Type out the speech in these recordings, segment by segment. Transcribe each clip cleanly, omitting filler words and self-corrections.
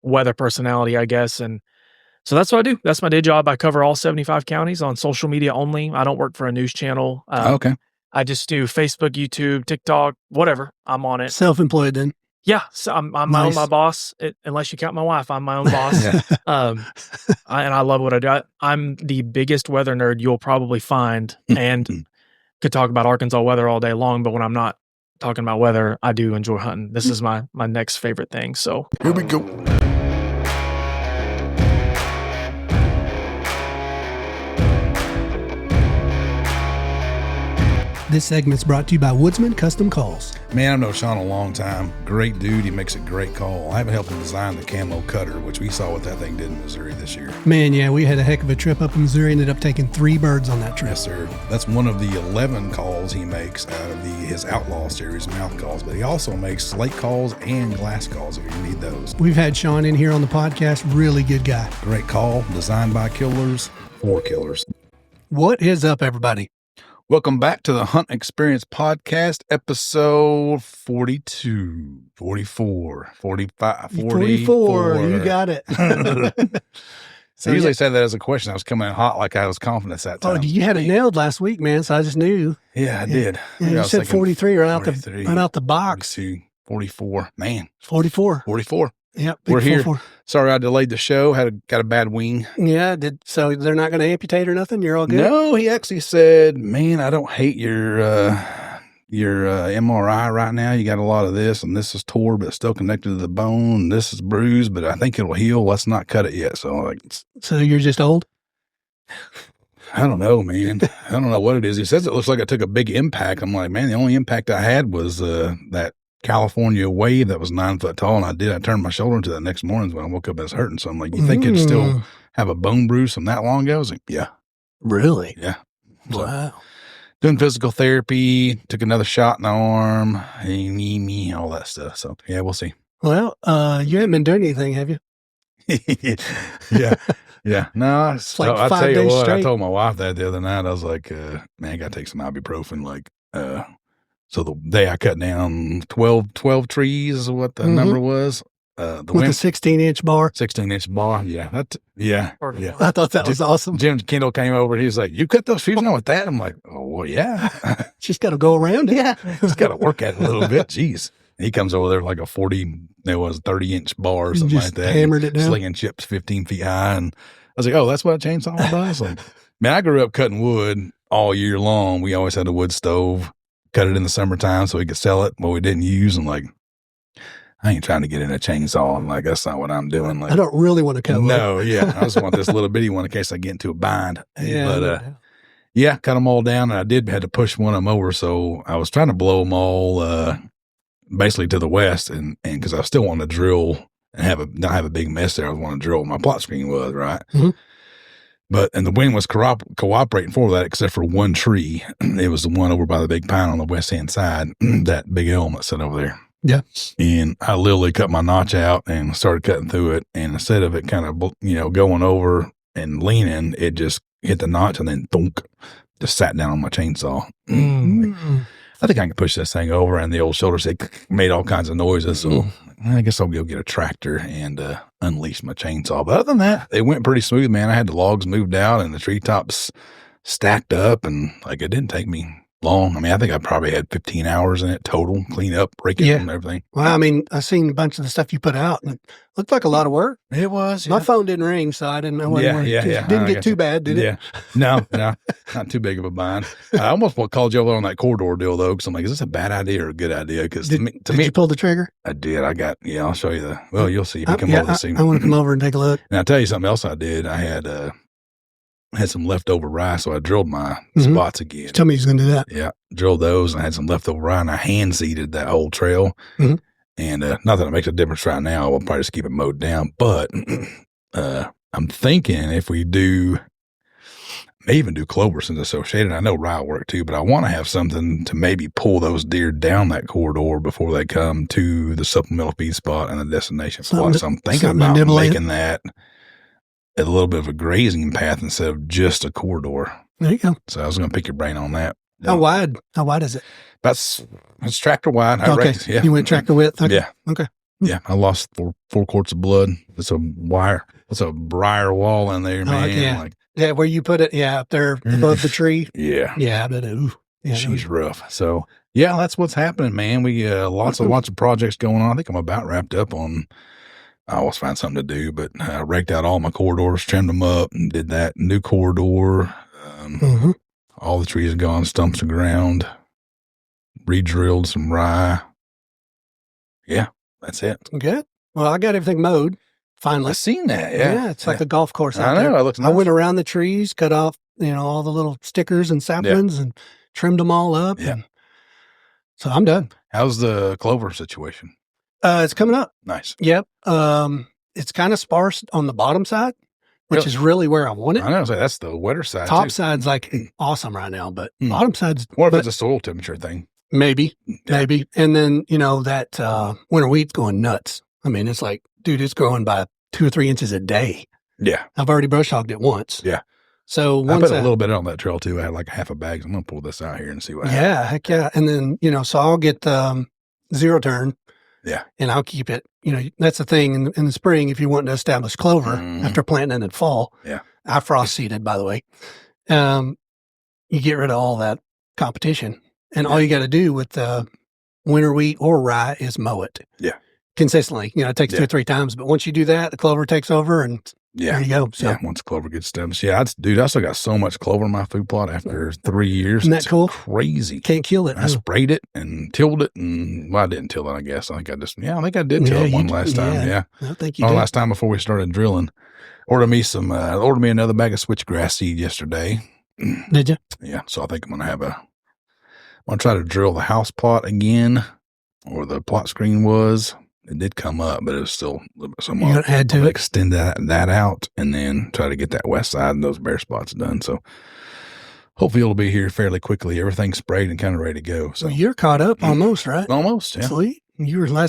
weather personality, I guess. And so that's what I do. That's my day job. I cover all 75 counties on social media only. I don't work for a news channel. Okay. I just do Facebook, YouTube, TikTok, whatever. I'm on it. Self-employed then. Yeah. So I'm my own my boss. Unless you count my wife, I'm my own boss. And I love what I do. I'm the biggest weather nerd you'll probably find, and could talk about Arkansas weather all day long. But when I'm not talking about weather, I do enjoy hunting. This is my next favorite thing. So here we go. This segment's brought to you by Woodsman Custom Calls. Man, I've known Sean a long time. Great dude. He makes a great call. I haven't helped him design the camo cutter, which we saw what that thing did in Missouri this year. Man, yeah, we had a heck of a trip up in Missouri. Ended up taking 3 birds on that trip. Yes, sir. That's one of the 11 calls he makes out of his Outlaw series, mouth calls. But he also makes slate calls and glass calls if you need those. We've had Sean in here on the podcast. Really good guy. Great call. Designed by killers for killers. What is up, everybody? Welcome back to the Hunt Experience Podcast, episode 42, 44, 45, 44. You got it. So I usually say that as a question. I was coming in hot like I was confident that time. Oh, you had it nailed last week, man, so I just knew. Yeah, I did. Yeah, you said 43 right out the box. 42, 44. Man. 44. 44. Yep. We're here. Sorry I delayed the show. Got a bad wing. Yeah, so they're not going to amputate or nothing? You're all good? No, he actually said, man, I don't hate your MRI right now. You got a lot of this, and this is tore, but it's still connected to the bone. And this is bruised, but I think it'll heal. Let's not cut it yet. So you're just old? I don't know, man. I don't know what it is. He says it looks like I took a big impact. I'm like, man, the only impact I had was that California wave that was 9 foot tall, and I turned my shoulder into the next morning when I woke up. It was hurting. So I'm like, you think it'd still have a bone bruise from that long ago? I was like, yeah. Really? Yeah. So, wow. Doing physical therapy, took another shot in the arm, all that stuff. So yeah, we'll see. Well, you haven't been doing anything, have you? Yeah. No, it's like I'll 5 tell you days what, straight. I told my wife that the other night. I was like, man, I got to take some ibuprofen. So the day I cut down 12 trees is what the number was. With a 16-inch bar. 16-inch bar. Yeah. Yeah. I thought that was awesome. Jim Kendall came over. He was like, you cut those trees down with that? I'm like, oh, well, yeah. Just got to go around it. Yeah. Just got to work at it a little bit. Jeez. He comes over there like a 30-inch bar or something like that. Hammered it down. Slinging chips 15 feet high. And I was like, oh, that's what a chainsaw does? Like, man, I grew up cutting wood all year long. We always had a wood stove. Cut it in the summertime so we could sell it, but we didn't use. And like, I ain't trying to get in a chainsaw. I'm like, that's not what I'm doing. Like, I don't really want to cut wood. No, yeah. I just want this little bitty one in case I get into a bind. Yeah. But, yeah, cut them all down. And I had to push one of them over. So I was trying to blow them all, basically to the west. And cause I still want to drill and not have a big mess there. I was wanting to drill where my plot screen was, right? Mm-hmm. And the wind was cooperating for that, except for one tree. It was the one over by the big pine on the west hand side, that big elm that sat over there. Yeah. And I literally cut my notch out and started cutting through it. And instead of it kind of, going over and leaning, it just hit the notch and then thunk, just sat down on my chainsaw. I think I can push this thing over, and the old shoulder made all kinds of noises. So I guess I'll go get a tractor and unleash my chainsaw. But other than that, it went pretty smooth, man. I had the logs moved out and the treetops stacked up, and like it didn't take me long. I mean, I think I probably had 15 hours in it total, clean up, break it, and everything. Well, I mean, I seen a bunch of the stuff you put out, and it looked like a lot of work. It was. Yeah. My phone didn't ring, so I didn't know what it was. Yeah. Didn't get too bad, did it? Yeah. No, not too big of a bind. I almost called you over on that corridor deal, though, because I'm like, is this a bad idea or a good idea? Because to me, you pull the trigger? I did. I'll show you you'll see if you come over this evening. I want to come over and take a look. And I'll tell you something else I did. I had some leftover rye, so I drilled my spots again. Tell me he's going to do that. Yeah, drilled those, and I had some leftover rye, and I hand seeded that whole trail. Mm-hmm. And not that it makes a difference right now. We'll probably just keep it mowed down. But I'm thinking if we may even do clover since it's so shaded. I know rye will work too, but I want to have something to maybe pull those deer down that corridor before they come to the supplemental feed spot and the destination spot. So I'm thinking about making that a little bit of a grazing path instead of just a corridor. There you go. So I was going to pick your brain on that. How wide is it? It's tractor wide. Okay. You went tractor width? Okay. Yeah. Okay. Yeah, I lost four quarts of blood. It's a briar wall in there, man. Yeah. Like, yeah, where you put it, up there above the tree. Yeah. Yeah, but she's rough. So yeah, that's what's happening, man. We lots of projects going on. I think I'm about wrapped up on. I always find something to do, but I raked out all my corridors, trimmed them up, and did that new corridor. All the trees are gone, stumps of ground, re-drilled some rye. Yeah, that's it. Good. Well, I got everything mowed. Finally, I seen that. Yeah, it's like a golf course out I know. there. It looks nice. I went around the trees, cut off, all the little stickers and saplings, and trimmed them all up. Yeah. And so I'm done. How's the clover situation? It's coming up. Nice. Yep. It's kind of sparse on the bottom side, which is really where I want it. I know. So that's the wetter side. Top side's like awesome right now, but bottom side's. What if it's a soil temperature thing? Maybe. And then, that winter wheat's going nuts. I mean, it's like, dude, it's growing by 2 or 3 inches a day. Yeah. I've already brush hogged it once. Yeah. So I put a little bit on that trail too. I had like half a bag. I'm going to pull this out here and see what happens. Yeah. Heck yeah. And then, so I'll get zero turn. Yeah. And I'll keep it. That's the thing in the spring, if you want to establish clover after planting in fall. Yeah. I frost seeded, by the way. You get rid of all that competition. And all you got to do with winter wheat or rye is mow it. Yeah. Consistently. It takes 2 or 3 times. But once you do that, the clover takes over and there you go. So. Yeah, once clover gets established. Yeah, I still got so much clover in my food plot after 3 years. Isn't that cool? Crazy. Can't kill it. I sprayed it and tilled it. And, I didn't till it, I guess. I think I did till it one last time. Yeah. I think you did. One last time before we started drilling. Ordered me another bag of switchgrass seed yesterday. Did you? Yeah. So I think I'm going to try to drill the house plot again, or the plot screen was. It did come up, but it was still a little bit somewhat. You had to extend that out and then try to get that west side and those bare spots done. So hopefully it'll be here fairly quickly. Everything's sprayed and kind of ready to go. So you're caught up almost, right? Almost, yeah. Sweet. You were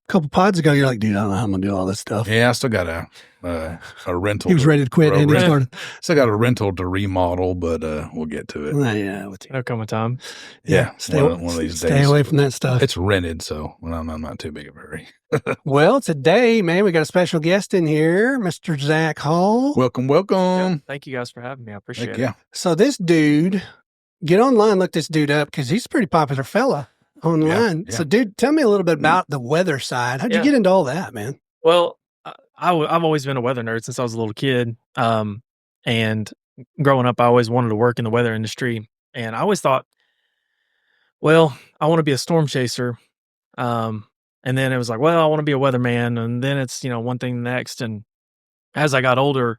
couple pods ago. You're like, dude, I don't know how I'm gonna do all this stuff. Yeah, I still got a rental. He was ready to quit, and he started. Still got a rental to remodel, but we'll get to it. Yeah, there'll come a time. Yeah, one of these days. Stay away from that stuff. It's rented, so I'm not too big of a hurry. Well, today, man, we got a special guest in here, Mr. Zach Hall. Welcome. Yeah, thank you guys for having me. I appreciate it. Yeah. So this dude, get online, look this dude up because he's a pretty popular fella online. Yeah. So, dude, tell me a little bit about the weather side. How'd you get into all that, man? Well, I've always been a weather nerd since I was a little kid. And growing up, I always wanted to work in the weather industry. And I always thought, well, I want to be a storm chaser. And then it was like, well, I want to be a weatherman. And then it's, one thing next. And as I got older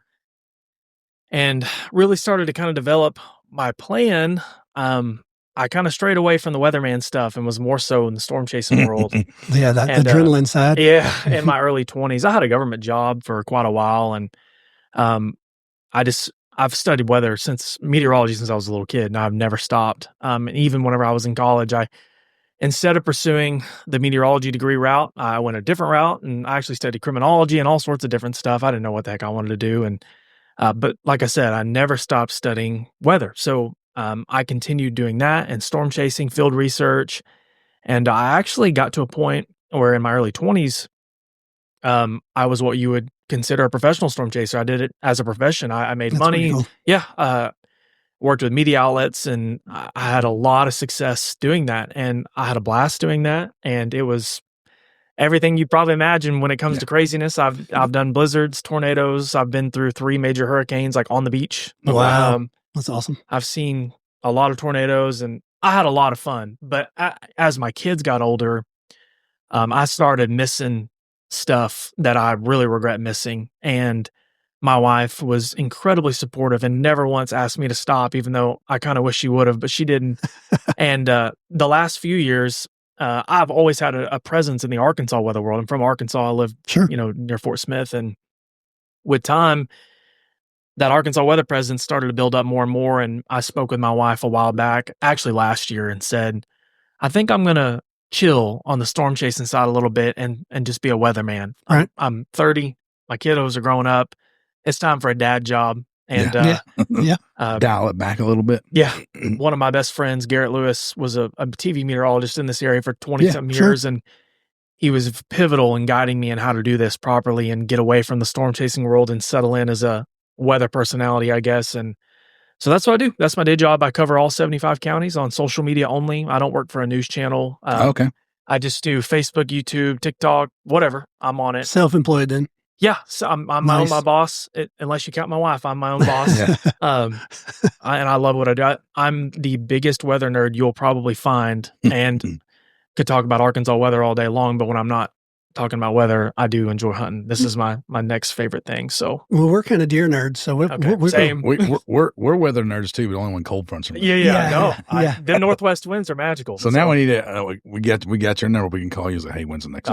and really started to kind of develop my plan, I kind of strayed away from the weatherman stuff and was more so in the storm chasing world. Yeah, that adrenaline side. Yeah, in my early 20s. I had a government job for quite a while. And I've studied weather meteorology since I was a little kid, and I've never stopped. And even whenever I was in college, instead of pursuing the meteorology degree route, I went a different route, and I actually studied criminology and all sorts of different stuff. I didn't know what the heck I wanted to do. And but like I said, I never stopped studying weather. So I continued doing that and storm chasing, field research. And I actually got to a point where in my early 20s, I was what you would consider a professional storm chaser. I did it as a profession. I made money. Cool. Yeah. Worked with media outlets, and I had a lot of success doing that. And I had a blast doing that. And it was everything you'd probably imagine when it comes to craziness. I've done blizzards, tornadoes. I've been through 3 major hurricanes, like on the beach. Wow. That's awesome. I've seen a lot of tornadoes, and I had a lot of fun. But as my kids got older, I started missing stuff that I really regret missing. And my wife was incredibly supportive and never once asked me to stop, even though I kind of wish she would have, but she didn't. And the last few years, I've always had a presence in the Arkansas weather world. I'm from Arkansas. I lived, near Fort Smith. And with time, that Arkansas weather presence started to build up more and more. And I spoke with my wife a while back, actually last year, and said, I think I'm going to chill on the storm chasing side a little bit and just be a weatherman. Right. I'm 30. My kiddos are growing up. It's time for a dad job. And dial it back a little bit. Yeah. One of my best friends, Garrett Lewis, was a TV meteorologist in this area for 20 some years. And he was pivotal in guiding me in how to do this properly and get away from the storm chasing world and settle in as a weather personality, I guess. And so that's what I do. That's my day job. I cover all 75 counties on social media only. I don't work for a news channel. Okay. I just do Facebook, YouTube, TikTok, whatever. I'm on it. Self-employed then? Yeah. So I'm my own boss. Unless you count my wife, I'm my own boss. And I love what I do. I'm the biggest weather nerd you'll probably find, and could talk about Arkansas weather all day long, but when I'm not talking about weather, I do enjoy hunting. This is my next favorite thing. So, well, we're kind of deer nerds, so we're same. We're weather nerds too, but only when cold fronts are. Yeah. The northwest winds are magical. So now we need to. We got your number. We can call you. Say, hey, when's the next?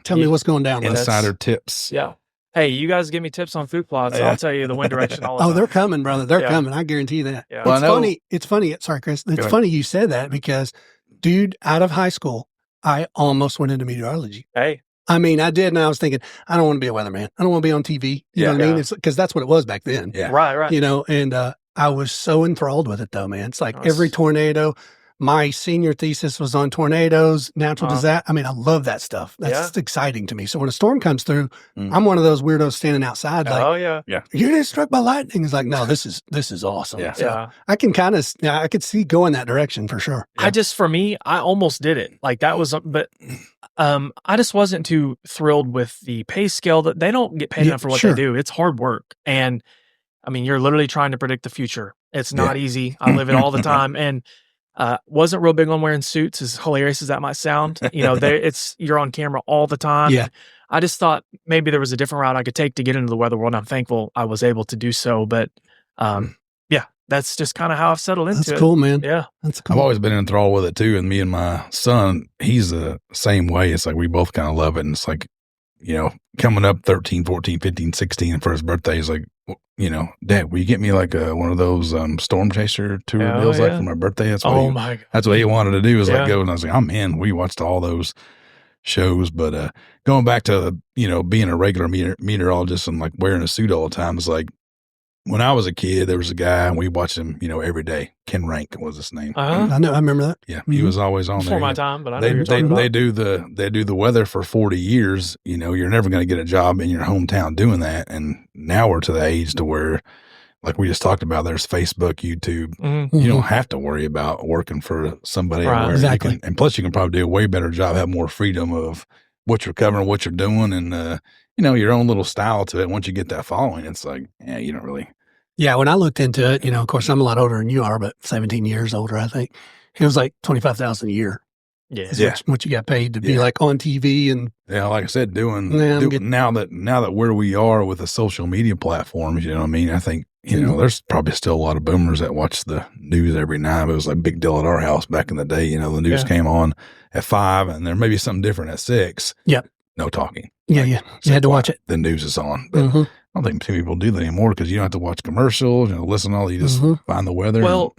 Tell me what's going down. Insider tips. Yeah. Hey, you guys give me tips on food plots. I'll tell you the wind direction. All the time. They're coming, brother. They're coming. I guarantee that. Yeah. Well, it's funny. Sorry, Chris. It's funny you said that because, dude, out of high school, I almost went into meteorology. Hey. I mean, I did, and I was thinking, I don't want to be a weatherman. I don't want to be on TV. You know what I mean? It's because that's what it was back then. Yeah. Right. You know, and I was so enthralled with it, though, man. It's like every tornado. My senior thesis was on tornadoes, natural disaster. I mean, I love that stuff. That's exciting to me. So when a storm comes through, I'm one of those weirdos standing outside like, yeah. You're getting struck by lightning. It's like, no, this is awesome. Yeah. So I can I could see going that direction for sure. Yeah. For me, I almost did it. Like that was, but I just wasn't too thrilled with the pay scale. That they don't get paid enough for what they do. It's hard work. And I mean, you're literally trying to predict the future. It's not easy. I live it all the time. And wasn't real big on wearing suits, as hilarious as that might sound. You know, you're on camera all the time. Yeah. I just thought maybe there was a different route I could take to get into the weather world. I'm thankful I was able to do so. But that's just kind of how I've settled into it. That's cool, man. Yeah. That's cool. I've always been enthralled with it too. And me and my son, he's the same way. It's like we both kind of love it. And it's like, you know, coming up 13, 14, 15, 16 for his birthday, he's like, you know, Dad, will you get me like one of those storm chaser tour deals like for my birthday? That's what that's what he wanted to do, is like go. And I was like, I'm in. We watched all those shows. But going back to, you know, being a regular meteorologist and like wearing a suit all the time, is like, when I was a kid, there was a guy, and we watched him, you know, every day. Ken Rank was his name. I know, I remember that. Yeah, he was always on there. Before my time, but I know they do the weather for 40 years. You know, you're never going to get a job in your hometown doing that. And now we're to the age to where, like we just talked about, there's Facebook, YouTube. You don't have to worry about working for somebody. Right. Exactly. And plus, you can probably do a way better job, have more freedom of what you're covering, what you're doing, and you know, your own little style to it. Once you get that following, it's like, you don't really. Yeah, when I looked into it, you know, of course, I'm a lot older than you are, but 17 years older, I think. It was like $25,000 a year. Yeah. What you got paid to be like on TV and. Yeah, like I said, now that where we are with the social media platforms, you know what I mean? I think, you know, there's probably still a lot of boomers that watch the news every night. It was like a big deal at our house back in the day. You know, the news came on at 5 and there may be something different at 6. Yeah. No talking. Yeah. You had to watch it. The news is on. But I don't think too many people do that anymore because you don't have to watch commercials, you know, listen to all, you just find the weather. Well,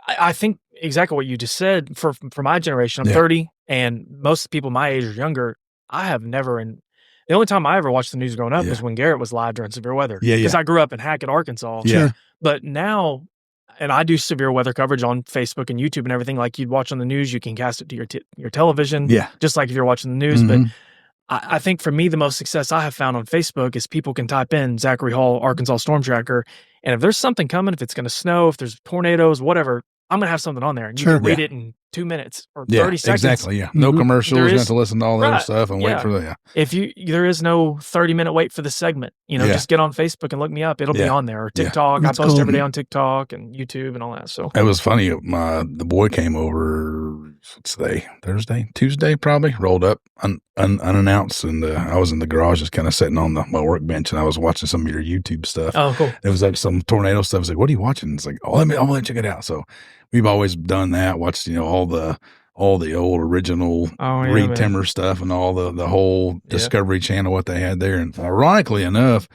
I think exactly what you just said. For my generation, I'm 30, and most people my age or younger, I have never, and the only time I ever watched the news growing up was when Garrett was live during severe weather. Because I grew up in Hackett, Arkansas. Sure. But now, and I do severe weather coverage on Facebook and YouTube and everything. Like you'd watch on the news, you can cast it to your television. Yeah. Just like if you're watching the news. But I think for me, the most success I have found on Facebook is people can type in Zachary Hall, Arkansas Storm Tracker. And if there's something coming, if it's going to snow, if there's tornadoes, whatever, I'm going to have something on there. And you can read it in 2 minutes or 30 seconds. Exactly. Yeah. No commercials. You have to listen to all that stuff and wait for the, If there is no 30-minute wait for the segment, you know, just get on Facebook and look me up. It'll be on there, or TikTok. I post every day on TikTok and YouTube and all that. So it was funny. The boy came over, what's today? Thursday, Tuesday, probably rolled up unannounced. And I was in the garage just kind of sitting on my workbench, and I was watching some of your YouTube stuff. Oh, cool. It was like some tornado stuff. I was like, what are you watching? It's like, I'm going to check it out. So we've always done that. Watched, you know, all the old original Reed Timmer stuff and all the whole Discovery Channel, what they had there. And ironically enough,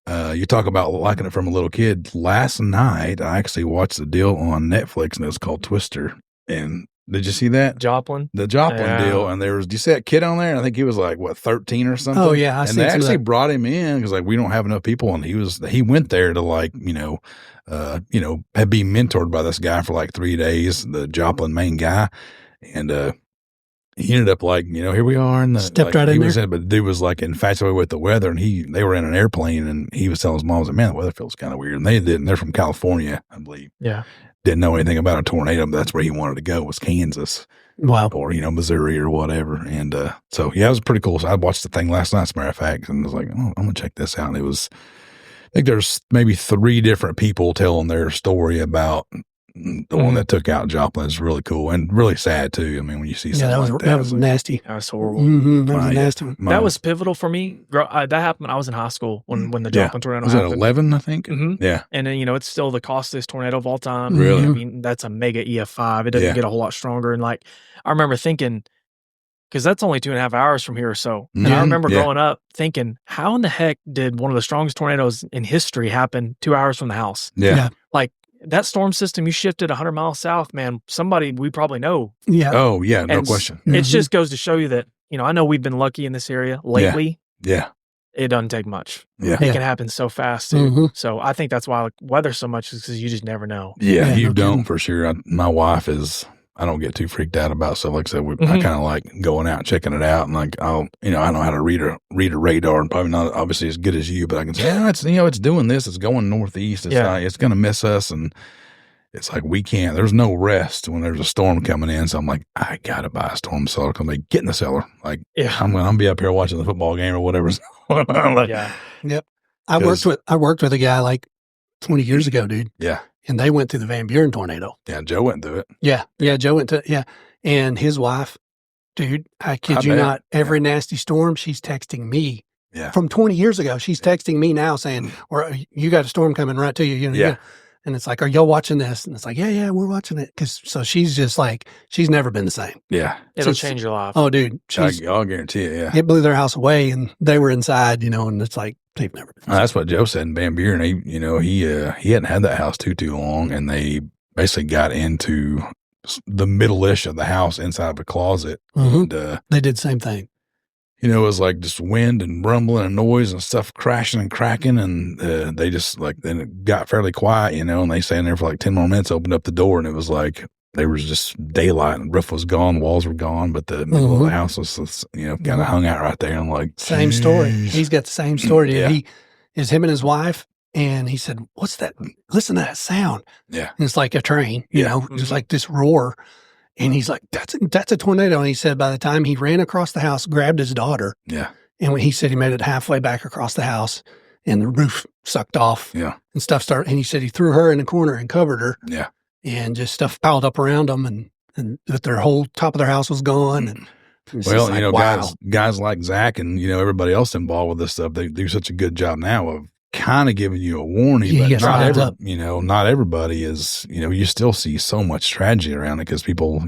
you talk about liking it from a little kid. Last night, I actually watched the deal on Netflix, and it was called Twister. And did you see that? Joplin? The Joplin deal. And do you see that kid on there? I think he was like, 13 or something? Oh, yeah. And they actually brought him in because, like, we don't have enough people. And he went there to, like, had been mentored by this guy for like 3 days, the Joplin main guy. And he ended up like, here we are. And stepped right in there. But the dude was like infatuated with the weather, and they were in an airplane, and he was telling his mom, man, the weather feels kind of weird. And they didn't. They're from California, I believe. Yeah. Didn't know anything about a tornado, but that's where he wanted to go, was Kansas. Wow. Or, Missouri or whatever. And so, yeah, it was pretty cool. So I watched the thing last night, as a matter of fact, and was like, oh, I'm going to check this out. And it was, I think there's maybe 3 different people telling their story about the one that took out Joplin. Is really cool and really sad too. I mean, when you see something that was nasty. That was horrible. That was a nasty one. That was pivotal for me. That happened when I was in high school when the Joplin tornado happened. Was it 11, I think? Mm-hmm. Yeah. And then, it's still the costliest tornado of all time. Really? I mean, that's a mega EF5. It doesn't get a whole lot stronger. And like, I remember thinking, because that's only 2.5 hours from here or so. And I remember growing up thinking, how in the heck did one of the strongest tornadoes in history happen 2 hours from the house? Yeah. Like, that storm system, you shifted 100 miles south, man, somebody we probably know. Yeah. Oh, yeah, no question. It just goes to show you that, I know we've been lucky in this area lately. Yeah. It doesn't take much. Yeah. It can happen so fast, too. So I think that's why I like weather so much, is because you just never know. Yeah, you don't for sure. My wife I don't get too freaked out about stuff. Like I said, I kind of like going out and checking it out, and like I know how to read a radar, and probably not obviously as good as you, but I can say, it's doing this, it's going northeast, it's going to miss us, and it's like there's no rest when there's a storm coming in. So I'm like, I gotta buy a storm cellar. I'm like, get in the cellar. Like, I'm gonna be up here watching the football game or whatever's going on. Like, yep. I worked with a guy like 20 years ago, dude. Yeah. And they went through the Van Buren tornado. Yeah, Joe went through it. Yeah, Joe went to and his wife, dude, I kid you not, every nasty storm, she's texting me. Yeah. From 20 years ago, she's texting me now saying, "Or you got a storm coming right to you." And it's like, "Are y'all watching this?" And it's like, "Yeah, we're watching it." So she's just like, she's never been the same. Yeah, it'll change your life. Oh, dude, I'll guarantee it. Yeah, it blew their house away, and they were inside, and it's like. They've never been. That's what Joe said in Van Buren. He hadn't had that house too long, and they basically got into the middle-ish of the house inside of a closet. And, they did the same thing. It was like just wind and rumbling and noise and stuff crashing and cracking, and they just then it got fairly quiet, and they sat in there for like 10 more minutes, opened up the door, and it was like there was just daylight, and the roof was gone, walls were gone, but the middle of the house was, kind of hung out right there. And I'm like, same story. He's got the same story. Dude. Him and his wife, and he said, "What's that? Listen to that sound." Yeah. And it's like a train, just like this roar. And he's like, that's a tornado. And he said by the time he ran across the house, grabbed his daughter. Yeah. And when he said he made it halfway back across the house, and the roof sucked off. Yeah. And stuff started. And he said he threw her in the corner and covered her. Yeah. And just stuff piled up around them, and that their whole top of their house was gone. And well, like, guys like Zach and everybody else involved with this stuff, they do such a good job now of kind of giving you a warning. But not everybody is. You still see so much tragedy around it because people,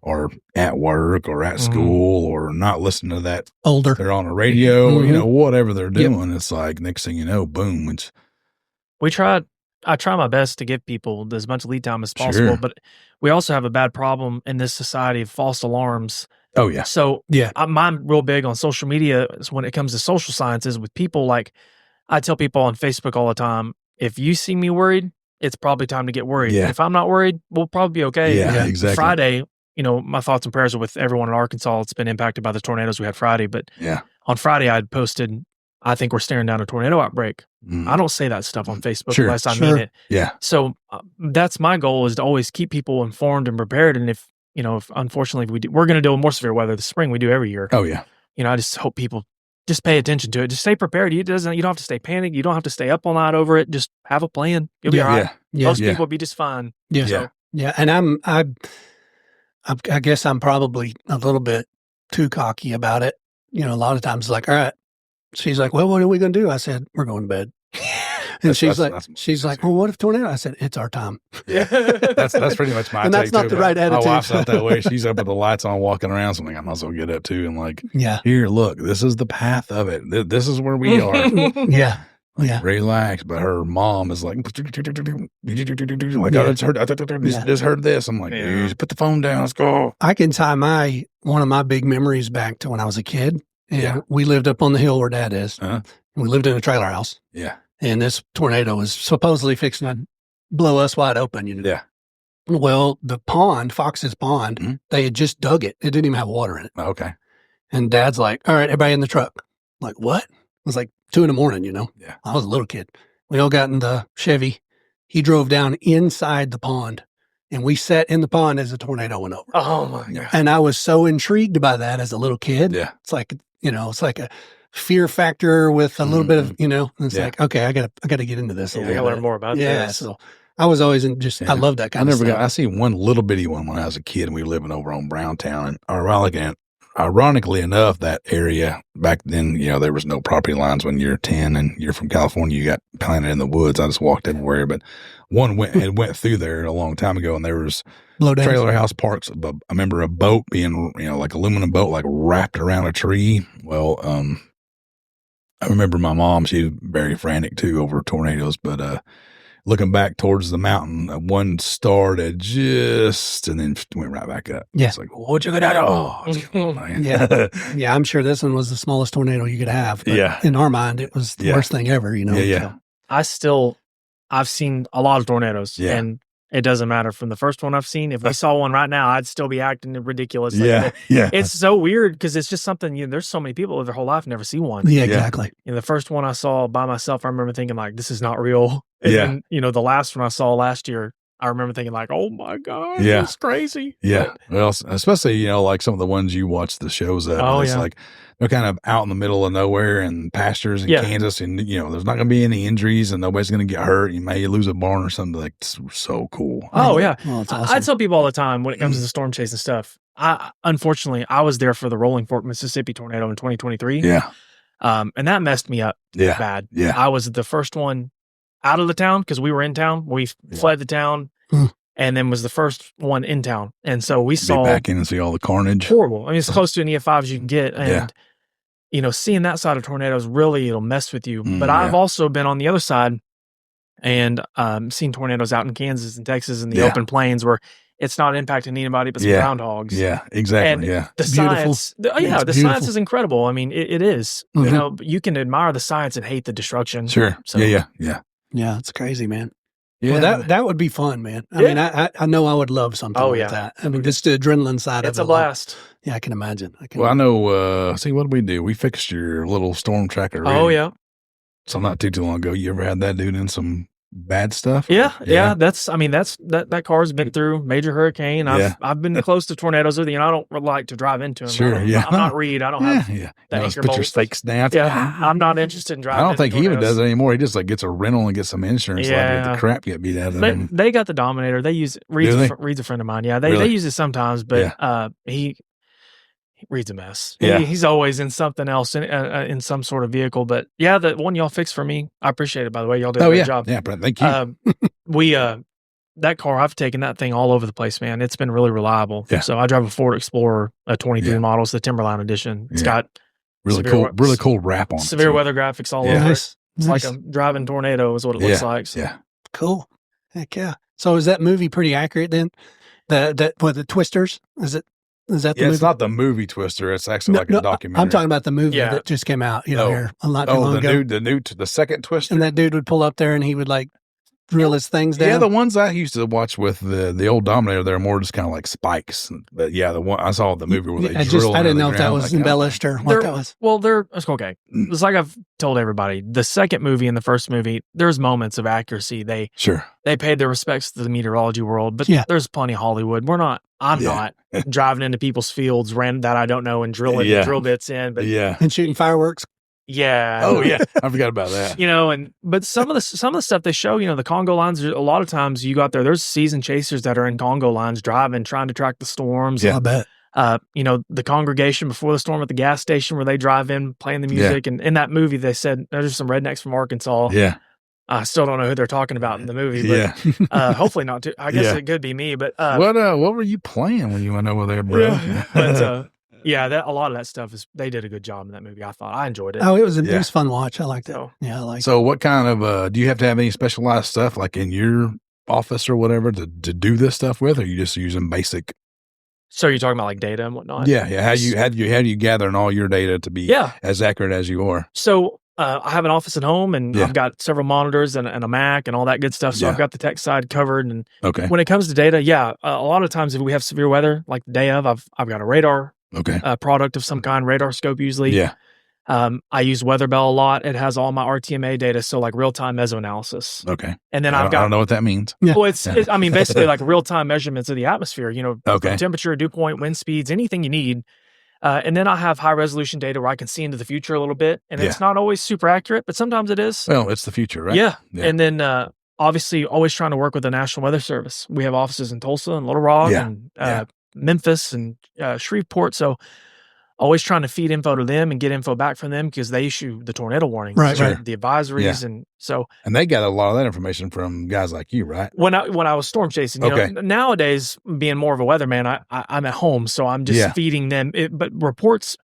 are at work or at school or not listening to that. Older, they're on the radio, or, whatever they're doing. It's like next thing you know, boom. I try my best to give people as much lead time as possible, but we also have a bad problem in this society of false alarms. Oh, yeah. So I'm real big on social media when it comes to social sciences with people. Like, I tell people on Facebook all the time, if you see me worried, it's probably time to get worried. Yeah. If I'm not worried, we'll probably be okay. Yeah, exactly. Friday, my thoughts and prayers are with everyone in Arkansas. It's been impacted by the tornadoes we had Friday. But on Friday, I'd posted, I think we're staring down a tornado outbreak. I don't say that stuff on Facebook unless I mean it. Yeah. So that's my goal, is to always keep people informed and prepared. And if unfortunately we're going to deal with more severe weather this spring, we do every year. Oh yeah. I just hope people just pay attention to it. Just stay prepared. You don't have to stay panicked. You don't have to stay up all night over it. Just have a plan. You'll be all right. Yeah. Most people will be just fine. Yeah. So. Yeah. And I guess I'm probably a little bit too cocky about it. A lot of times like, all right. She's like, "Well, what are we going to do?" I said, "We're going to bed." And she's like, "Well, what if tornado?" I said, "It's our time." Yeah, that's pretty much my. And that's not the right attitude. My wife's not that way. She's up with the lights on, walking around. So I'm like, I might as well get up too. And like, here, look, this is the path of it. This is where we are. Relax. But her mom is like, I just heard this. I'm like, put the phone down. Let's go. I can tie one of my big memories back to when I was a kid. And we lived up on the hill where Dad is. And we lived in a trailer house. Yeah. And this tornado was supposedly fixing to blow us wide open. Yeah. Well, the pond, Fox's Pond, they had just dug it. It didn't even have water in it. Okay. And Dad's like, all right, everybody in the truck. I'm like, what? It was like 2 a.m, you know? Yeah. I was a little kid. We all got in the Chevy. He drove down inside the pond, and we sat in the pond as the tornado went over. Oh my God. And I was so intrigued by that as a little kid. Yeah. It's like, you know, it's like a fear factor with a little bit of, you know, and it's like, okay, I gotta get into this. I gotta learn more about this. So I was always I love that kind of stuff. I seen one little bitty one when I was a kid, and we were living over on Browntown, and ironically enough, that area back then, you know, there was no property lines. When you're 10 and you're from California, you got planted in the woods. I just walked everywhere, but one went through there a long time ago, and there was trailer house parks. I remember a boat being, you know, like aluminum boat, like wrapped around a tree. Well, I remember my mom, she was very frantic too over tornadoes, but looking back towards the mountain, one started and then went right back up. Yeah. It's like, what'd you get out of? Yeah. Yeah. I'm sure this one was the smallest tornado you could have. But in our mind, it was the worst thing ever, you know? Yeah. So. I've seen a lot of tornadoes, and it doesn't matter from the first one I've seen. If we saw one right now, I'd still be acting ridiculous. It's so weird because it's just something, you know, there's so many people live their whole life never see one. Yeah, exactly. You know, the first one I saw by myself, I remember thinking like, this is not real. And then, you know, the last one I saw last year, I remember thinking like, oh my God, it's crazy. Yeah. Well, especially, you know, like some of the ones you watch the shows of. It's like they're kind of out in the middle of nowhere and pastures in Kansas, and, you know, there's not going to be any injuries and nobody's going to get hurt. You may lose a barn or something. Like, it's so cool. Oh, yeah. Well, it's awesome. I tell people all the time when it comes to the storm chasing stuff, unfortunately, I was there for the Rolling Fork, Mississippi tornado in 2023. Yeah. And that messed me up bad. Yeah. I was the first one out of the town because we were in town. We fled the town and then was the first one in town. And so we saw back in and see all the carnage. Horrible. I mean, it's close to an EF5 as you can get. And, you know, seeing that side of tornadoes, really, it'll mess with you. But I've also been on the other side and seen tornadoes out in Kansas and Texas in the open plains where it's not impacting anybody but some groundhogs. Yeah, exactly. And the science, the science is incredible. I mean, it is. You know, you can admire the science and hate the destruction. Sure. So, yeah. Yeah, it's crazy, man. Yeah, well, that would be fun, man. I mean, I know I would love something like that. I mean, just the adrenaline side of it. It's a blast. Yeah, I can imagine. I know, see, what did we do? We fixed your little storm tracker. Oh, yeah. So not too long ago, you ever had that dude in some bad stuff? Yeah. That car's been through major hurricane. I've been close to tornadoes with you, and I don't like to drive into them. Sure, I'm not Reed. I don't have put your stakes down. Yeah, I'm not interested in driving. I don't think he even does it anymore. He just like gets a rental and gets some insurance. Like the crap get beat out of them. They got the Dominator. They use Reed's a friend of mine. Yeah, they use it sometimes, but he Reed's a mess. He's always in something else in some sort of vehicle. But yeah, the one y'all fixed for me, I appreciate it. By the way, y'all did a great job. Yeah, Brent, thank you. That car, I've taken that thing all over the place, man. It's been really reliable. Yeah. So I drive a Ford Explorer, a 23 model. It's the Timberline edition. It's got really cool wrap on it. Severe weather graphics all over it. It's like a driving tornado is what it looks like. So. Yeah. Cool. Heck yeah. So is that movie pretty accurate then? The Twisters? Is that the movie? It's not the movie Twister. It's actually like a documentary. I'm talking about the movie that just came out, here a lot too long ago. The second Twister. And that dude would pull up there and he would like drill his things down. Yeah, the ones I used to watch with the old Dominator, they're more just kind of like spikes. But yeah, the one I saw the movie where they drill. I didn't know if that was embellished or what that was. Well, it's okay. It's like I've told everybody. The second movie and the first movie, there's moments of accuracy. They paid their respects to the meteorology world, but there's plenty of Hollywood. I'm not driving into people's fields that I don't know and drilling drill bits in, but and shooting fireworks. Yeah. Oh yeah. I forgot about that. But some of the stuff they show, the Congo lines, a lot of times you got there's seasoned chasers that are in Congo lines driving, trying to track the storms. Yeah, I bet. The congregation before the storm at the gas station where they drive in playing the music. And in that movie, they said there's some rednecks from Arkansas. Yeah. I still don't know who they're talking about in the movie, but hopefully not too. I guess it could be me, but what were you playing when you went over there, bro? But a lot of that stuff they did a good job in that movie. I enjoyed it. Oh, it was fun watch. I liked it. I liked it. So what kind of do you have to have any specialized stuff like in your office or whatever to do this stuff with, or are you just using basic? So you're talking about like data and whatnot? Yeah. How do you gathering all your data to be as accurate as you are? So I have an office at home, and I've got several monitors and a Mac and all that good stuff. So I've got the tech side covered. And when it comes to data, a lot of times if we have severe weather, like the day of, I've got a radar product of some kind, radar scope usually. Yeah. I use WeatherBell a lot. It has all my RTMA data, so like real-time mesoanalysis. Okay. And then I don't know what that means. Yeah. Well, it's I mean, basically like real-time measurements of the atmosphere, from temperature, dew point, wind speeds, anything you need. And then I have high-resolution data where I can see into the future a little bit. And it's not always super accurate, but sometimes it is. Well, it's the future, right? Yeah. And then obviously always trying to work with the National Weather Service. We have offices in Tulsa and Little Rock and Memphis and Shreveport. So always trying to feed info to them and get info back from them because they issue the tornado warnings, the advisories, and so. And they got a lot of that information from guys like you, right? When I was storm chasing, nowadays being more of a weatherman, I'm at home, so I'm just feeding them. But reports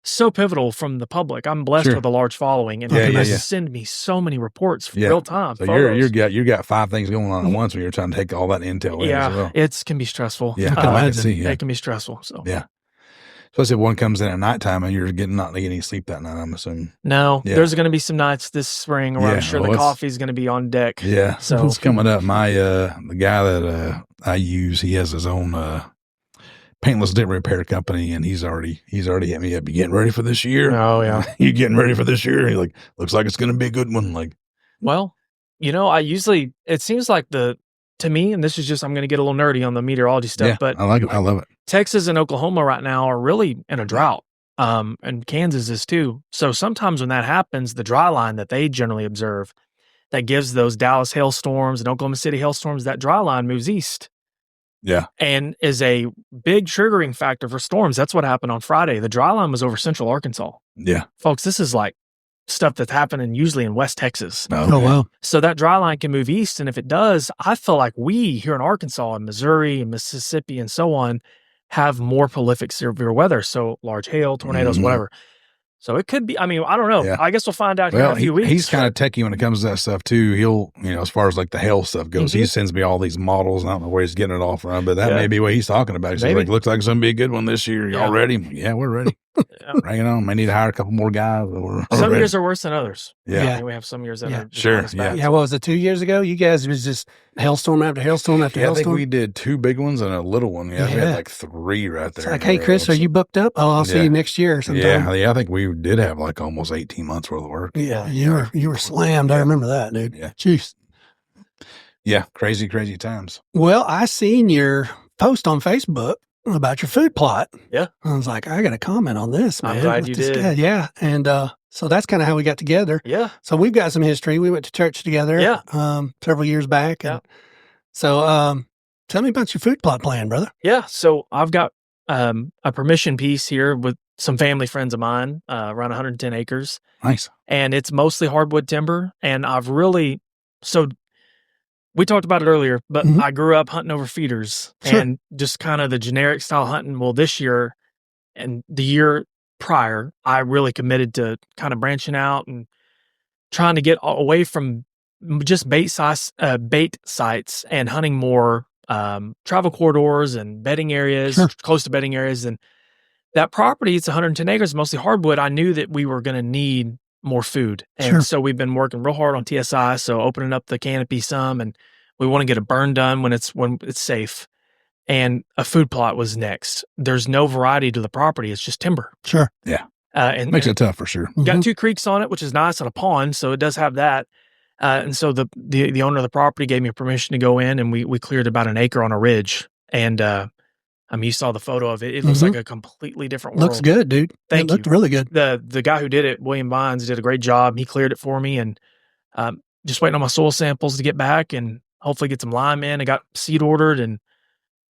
so pivotal from the public. I'm blessed with a large following, and people send me so many reports real time. So you got 5 things going on at once when you're trying to take all that intel in as well. It can be stressful. Yeah, I can see. It can be stressful. So especially if one comes in at nighttime and you're not getting any sleep that night, I'm assuming. No, there's going to be some nights this spring where I'm sure the coffee's going to be on deck. Yeah, so it's coming up. My the guy that I use, he has his own paintless dent repair company, and he's already hit me up. You getting ready for this year? Oh yeah, you getting ready for this year? He's like, looks like it's going to be a good one. Like, well, it seems like to me, and this is just, I'm going to get a little nerdy on the meteorology stuff, but I like it. I love it. Texas and Oklahoma right now are really in a drought. And Kansas is too. So sometimes when that happens, the dry line that they generally observe that gives those Dallas hailstorms and Oklahoma City hailstorms, that dry line moves east. Yeah. And is a big triggering factor for storms. That's what happened on Friday. The dry line was over central Arkansas. Yeah. Folks, this is like stuff that's happening usually in West Texas. Oh, wow. So that dry line can move east. And if it does, I feel like we here in Arkansas and Missouri and Mississippi and so on have more prolific severe weather. So large hail, tornadoes, whatever. So it could be, I don't know. Yeah. I guess we'll find out here in a few weeks. He's kind of techie when it comes to that stuff too. He'll, as far as like the hail stuff goes, he sends me all these models, and I don't know where he's getting it all from, but that may be what he's talking about. He's like, looks like it's going to be a good one this year. Y'all ready? Yeah, we're ready. Bring it on. May need to hire a couple more guys. Some years are worse than others. Yeah. We have some years that are sure. Yeah. What was it, 2 years ago? You guys was just hailstorm after hailstorm after hailstorm? I think we did 2 big ones and a little one. Yeah. We had like 3 right there. It's like, hey, Chris, are you booked up? Oh, I'll see you next year sometime. Yeah. I think we did have like almost 18 months worth of work. Yeah. You were slammed. I remember that, dude. Yeah. Jeez. Yeah. Crazy, crazy times. Well, I seen your post on Facebook about your food plot. Yeah. I was like, I got to comment on this, man. I'm glad you did. Yeah. And so that's kind of how we got together. Yeah. So we've got some history. We went to church together several years back. Yeah. And so tell me about your food plot plan, brother. Yeah. So I've got a permission piece here with some family friends of mine, around 110 acres. Nice. And it's mostly hardwood timber. And we talked about it earlier, but I grew up hunting over feeders and just kind of the generic style hunting. Well, this year and the year prior, I really committed to kind of branching out and trying to get away from just bait sites and hunting more travel corridors and bedding areas, close to bedding areas. And that property, it's 110 acres, mostly hardwood. I knew that we were going to need more food. And so we've been working real hard on TSI. So opening up the canopy some, and we want to get a burn done when it's safe. And a food plot was next. There's no variety to the property. It's just timber. Sure. Yeah. And makes it tough for sure. Got 2 creeks on it, which is nice, and a pond. So it does have that. And so the owner of the property gave me permission to go in, and we cleared about an acre on a ridge. And you saw the photo of it. It looks like a completely different world. Looks good, dude. Thank you. Looked really good. The guy who did it, William Vines, did a great job. He cleared it for me, and just waiting on my soil samples to get back and hopefully get some lime in. I got seed ordered, and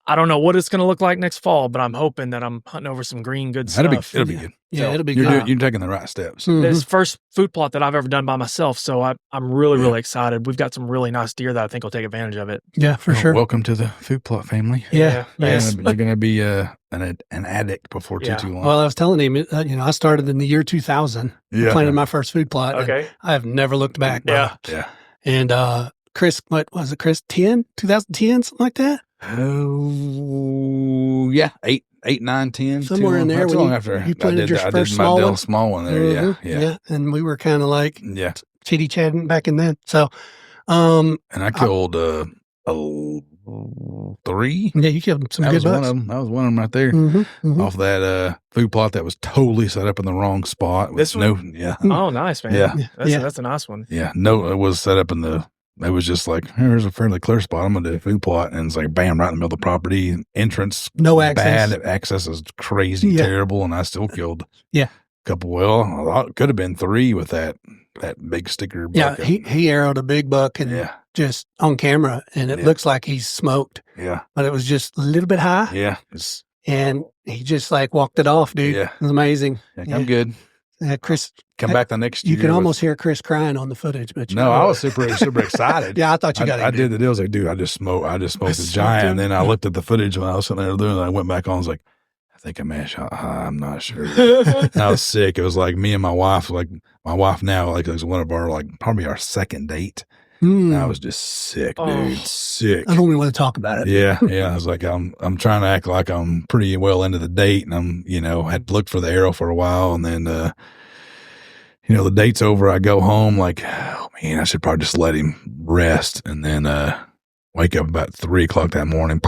I don't know what it's going to look like next fall, but I'm hoping that I'm hunting over some green good stuff. It'll be good. Yeah, it'll be good. You're taking the right steps. This first food plot that I've ever done by myself, so I'm really, really excited. We've got some really nice deer that I think will take advantage of it. Yeah, for sure. Welcome to the food plot family. Yeah. Yes. You're going to be an addict before too long. Well, I was telling him, I started in the year 2000, planted my first food plot. Okay. I have never looked back. Yeah. Yeah. And Chris, what was it, Chris? 2010, something like that? Oh, yeah. 8. 8, 9, 10. Somewhere in there. Not too long after you planted your first my small one. Small one there. Mm-hmm. Yeah. And we were kind of like chitty chatting back in then. So, and I killed 3. Yeah, you killed some good bucks. That was one of them right there off that food plot that was totally set up in the wrong spot. This one? Oh, nice, man. Yeah. That's a nice one. Yeah. No, it was set up it was just like, here's a fairly clear spot. I'm going to do a food plot. And it's like, bam, right in the middle of the property. Entrance. No access. Bad. Access is crazy, terrible. And I still killed a couple. Well, I thought it could have been 3 with that big sticker bucket. Yeah, he arrowed a big buck and just on camera, and it looks like he's smoked. Yeah. But it was just a little bit high. Yeah. And he just like walked it off, dude. Yeah. It was amazing. I'm good. Chris, come back the next year. You could almost hear Chris crying on the footage, but I was super excited. I thought you got it. I did the deal. I was like, dude, I just smoked the giant. And then I looked at the footage when I was sitting there doing it. I went back on. I was like, I think I may have shot high. I'm not sure. I was sick. It was like me and my wife, now, it was one of our, probably our second date. I was just sick, dude. Sick. I don't even want to talk about it. Yeah. I was like, I'm trying to act like I'm pretty well into the date, and I'm, had looked for the arrow for a while, and then, the date's over. I go home like, oh man, I should probably just let him rest, and then wake up about 3:00 that morning.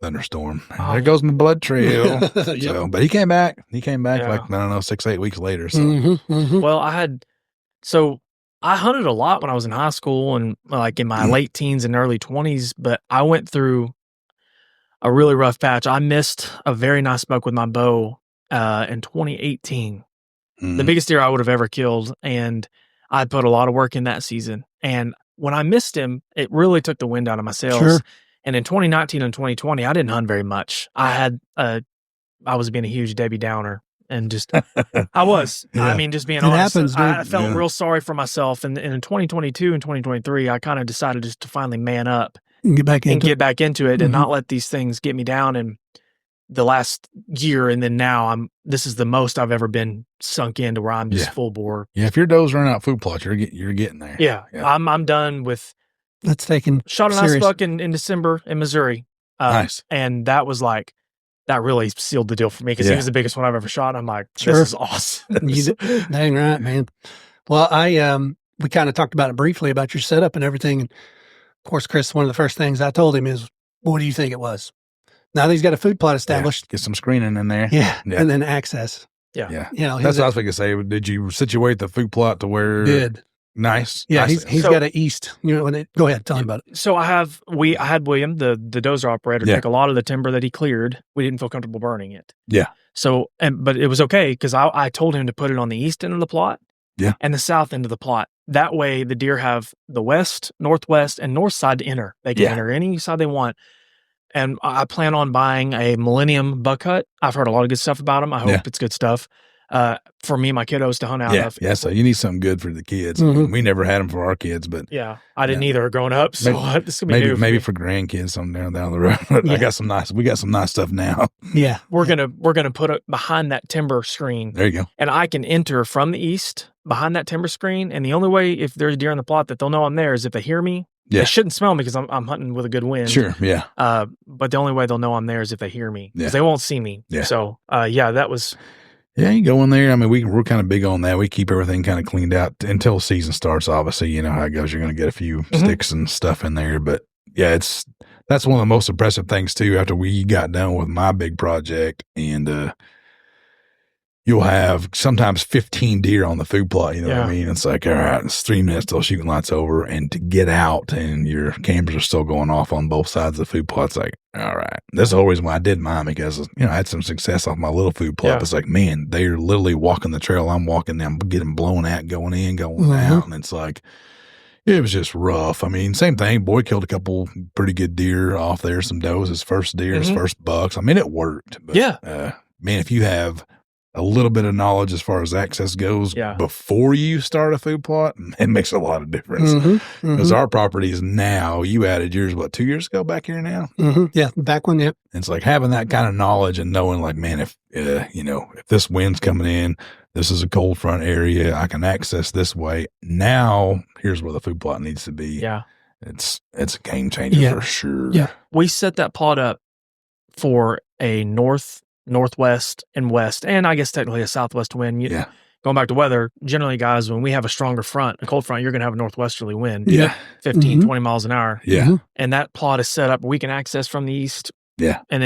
Thunderstorm. There goes my blood trail. So, but he came back. Like, I don't know, 6, 8 weeks later. So, well, I hunted a lot when I was in high school and like in my late teens and early 20s, but I went through a really rough patch. I missed a very nice buck with my bow in 2018. The biggest deer I would have ever killed, and I put a lot of work in that season. And when I missed him, it really took the wind out of my sails. Sure. And in 2019 and 2020, I didn't hunt very much. I was being a huge Debbie Downer. And just, I was. I mean, just being honest. Happens, I felt real sorry for myself. And in 2022 and 2023, I kind of decided just to finally man up and get back into it and not let these things get me down. And the last year, and then now, this is the most I've ever been sunk into where I'm just full bore. Yeah, if your doe's run out food plots, you're getting there. Yeah. I'm done with. That's taken. Shot a nice buck in December in Missouri. Nice. And that was like. That really sealed the deal for me because he was the biggest one I've ever shot. I'm like, this is awesome. Dang right, man. Well, we kind of talked about it briefly about your setup and everything. And of course, Chris, one of the first things I told him is, what do you think it was? Now that he's got a food plot established. Get some screening in there. Yeah. And then access. Yeah. That's what I was going to say. Did you situate the food plot to where? Good. Nice. Yeah, he's got an east. Go ahead, tell him about it. So I had William, the dozer operator, take a lot of the timber that he cleared. We didn't feel comfortable burning it. Yeah. So, but it was okay because I told him to put it on the east end of the plot. Yeah. And the south end of the plot. That way, the deer have the west, northwest, and north side to enter. They can enter any side they want. And I plan on buying a Millennium buck hut. I've heard a lot of good stuff about them. I hope it's good stuff. For me and my kiddos to hunt out of. Yeah, so you need something good for the kids. We never had them for our kids, but I didn't either growing up. So this is gonna be maybe for grandkids something down the road. We got some nice stuff now. Yeah, we're gonna put it behind that timber screen. There you go. And I can enter from the east behind that timber screen. And the only way if there's deer in the plot that they'll know I'm there is if they hear me. Yeah. They shouldn't smell me because I'm hunting with a good wind. Sure. Yeah. But the only way they'll know I'm there is if they hear me because Yeah. they won't see me. Yeah. So that was. Yeah, you go in there. I mean, we're kind of big on that. We keep everything kind of cleaned out until the season starts. Obviously, you know how it goes. You're going to get a few sticks and stuff in there, but yeah, that's one of the most impressive things too. After we got done with my big project, and you'll have sometimes 15 deer on the food plot. You know what I mean? It's like, all right, it's 3 minutes till shooting lights over, and to get out and your cameras are still going off on both sides of the food plot. It's like, all right. That's the whole reason why I did mine, because I had some success off my little food plot. Yeah. It's like, man, they're literally walking the trail I'm walking them, getting blown at, going in, going out, and it's like, it was just rough. I mean, same thing. Boy killed a couple pretty good deer off there, some does, his first deer, his first bucks. I mean, it worked. But, man, if you have a little bit of knowledge as far as access goes before you start a food plot, it makes a lot of difference. Because our properties now, you added yours, 2 years ago back here now? Yeah, back when, It's like having that kind of knowledge and knowing like, man, if this wind's coming in, this is a cold front area, I can access this way. Now, here's where the food plot needs to be. Yeah. It's a game changer for sure. Yeah. We set that plot up for a north northwest and west, and I guess technically a southwest wind. Going back to weather, generally, guys, when we have a stronger front, a cold front, you're going to have a northwesterly wind, 15, 20 miles an hour. And that plot is set up, we can access from the east. And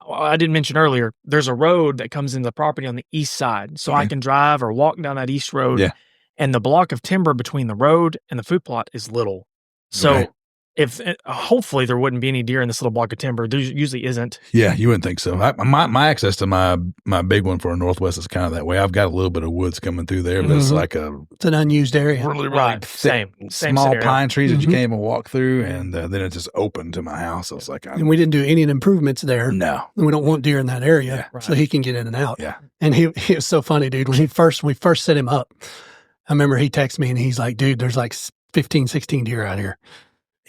I didn't mention earlier, there's a road that comes into the property on the east side. So I can drive or walk down that east road. And the block of timber between the road and the food plot is little. So if hopefully there wouldn't be any deer in this little block of timber. There usually isn't. Yeah, you wouldn't think so. My access to my big one for a northwest is kind of that way. I've got a little bit of woods coming through there, but it's like it's an unused area. Really thick, same small scenario. pine trees that you can't even walk through, and then it's just open to my house. So it's like, and we didn't do any improvements there. No, and we don't want deer in that area, so he can get in and out. And he was so funny, dude. When we first set him up, I remember he texted me and he's like, dude, there's like 15, 16 deer out here.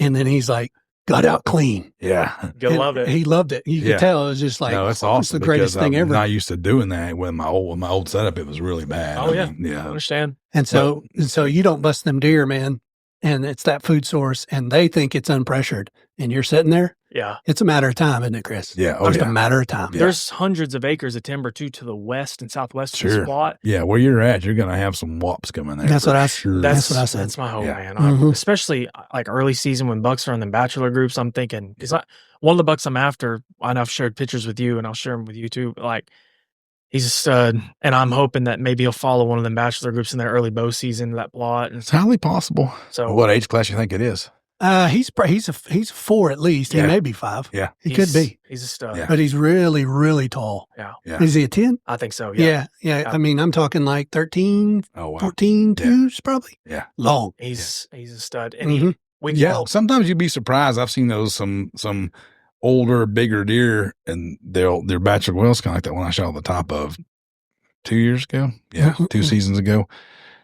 And then he's like, got out clean. Loved it. He loved it. You could tell it was just like, no, it's awesome. It's the greatest thing ever. I'm not used to doing that with my old setup. It was really bad. I understand. And so you don't bust them deer, man. And it's that food source, and they think it's unpressured, and you're sitting there. It's a matter of time, isn't it, Chris? It's a matter of time. There's hundreds of acres of timber too to the west and southwest of the spot. Where you're at, you're going to have some wops coming there. That's what I sure. That's what I said. That's my hope, man. Especially like early season when bucks are in the bachelor groups. I'm thinking because one of the bucks I'm after, I know I've shared pictures with you, and I'll share them with you too. But like, he's a stud, and I'm hoping that maybe he'll follow one of them bachelor groups in their early bow season, that plot. And it's highly possible. So, what age class you think it is? He's 4 at least. He may be 5. He could be. He's a stud. But he's really, really tall. Is he a 10? I think so. Yeah. I mean, I'm talking like 13, 14, 2s probably. Long. He's a stud. And sometimes you'd be surprised. I've seen those some older, bigger deer, and their bachelor wells kind of like that one I shot on the top of 2 years ago. 2 seasons ago.